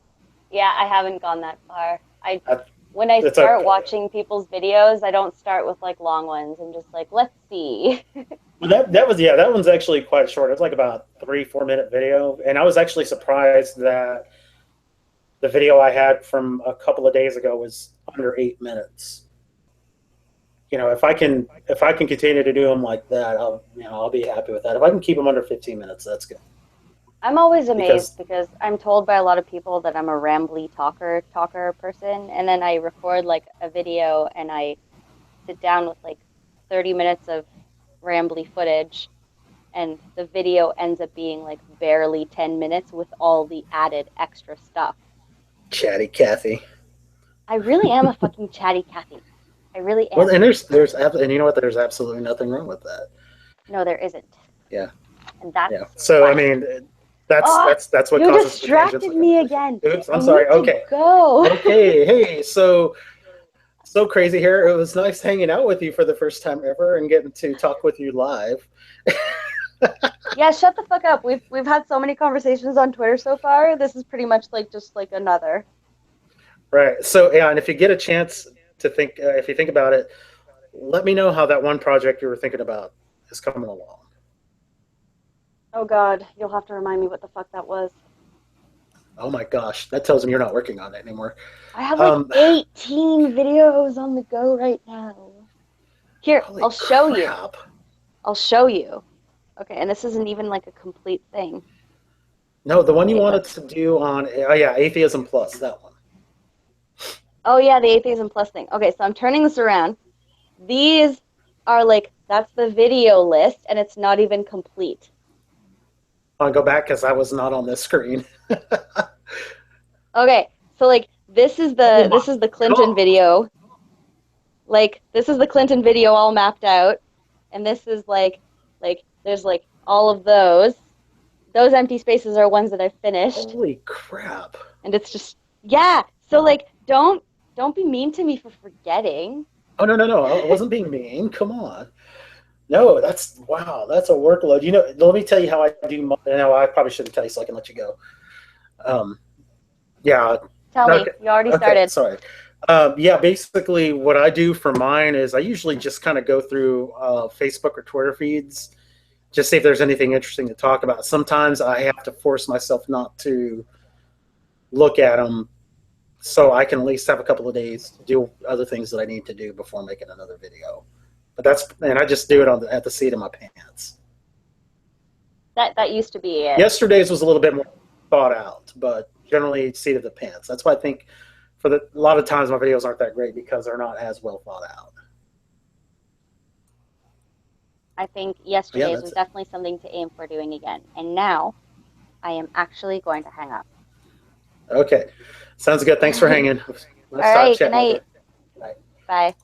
Yeah, I haven't gone that far. I I, when I it's a start watching people's videos, I don't start with like long ones. I'm just like, let's see. that was yeah, that one's actually quite short. It was like about 3 4 minute video, and I was actually surprised that the video I had from a couple of days ago was under 8 minutes. If I can continue to do them like that, I'll be happy with that. If I can keep them under 15 minutes, that's good. I'm always amazed Because because I'm told by a lot of people that I'm a rambly talker person, and then I record like a video and I sit down with like 30 minutes of rambly footage, and the video ends up being like barely 10 minutes with all the added extra stuff. Chatty Cathy. I really am a fucking chatty Cathy. I really Well, am. and and you know what? There's absolutely nothing wrong with that. No, there isn't. Yeah, And that's yeah. So I why. mean, that's Oh, that's that's what you causes the tangents distracted like me that. again. Oops, I I'm sorry. need to Okay, go. okay. Hey, so crazy here. It was nice hanging out with you for the first time ever and getting to talk with you live. Yeah, shut the fuck up. We've had so many conversations on Twitter so far. This is pretty much like just like another. Right. So yeah, and if you get a chance to think, if you think about it, let me know how that one project you were thinking about is coming along. Oh God, you'll have to remind me what the fuck that was. Oh my gosh, that tells me you're not working on it anymore. I have like Um, 18 videos on the go right now. Here, holy I'll show you. crap! I'll show you. Okay, and this isn't even like a complete thing. No, the one you Wait, wanted let's. to do on, oh yeah, Atheism Plus, that one. Oh yeah, the atheism plus thing. Okay, so I'm turning this around. These are like that's the video list, and it's not even complete. I'll go back because I was not on this screen. Okay, so like Oh my this is the Clinton god! video. Like this is the Clinton video all mapped out, and this is like there's like all of those. Those empty spaces are ones that I've finished, Holy crap! and it's just yeah. So like don't be mean to me for forgetting. Oh no, no, no! I wasn't being mean. Come on. No, that's wow. That's a workload. You know, let me tell you how I do. No, I probably shouldn't tell you, so I can let you go. Um, yeah. Tell me, Okay. you already Okay. started. Sorry. Yeah. Basically, what I do for mine is I usually just kind of go through Facebook or Twitter feeds, just see if there's anything interesting to talk about. Sometimes I have to force myself not to look at them, so I can at least have a couple of days to do other things that I need to do before making another video. But and I just do it at the seat of my pants. That used to be it. Yesterday's was a little bit more thought out, but generally seat of the pants. That's why I think a lot of times my videos aren't that great because they're not as well thought out. I think But yeah, yesterday's was that's it. definitely something to aim for doing again. And now I am actually going to hang up. Okay, sounds good. All Thanks for right. hanging. All Nice right. Good chatting with you. night. Bye. Bye.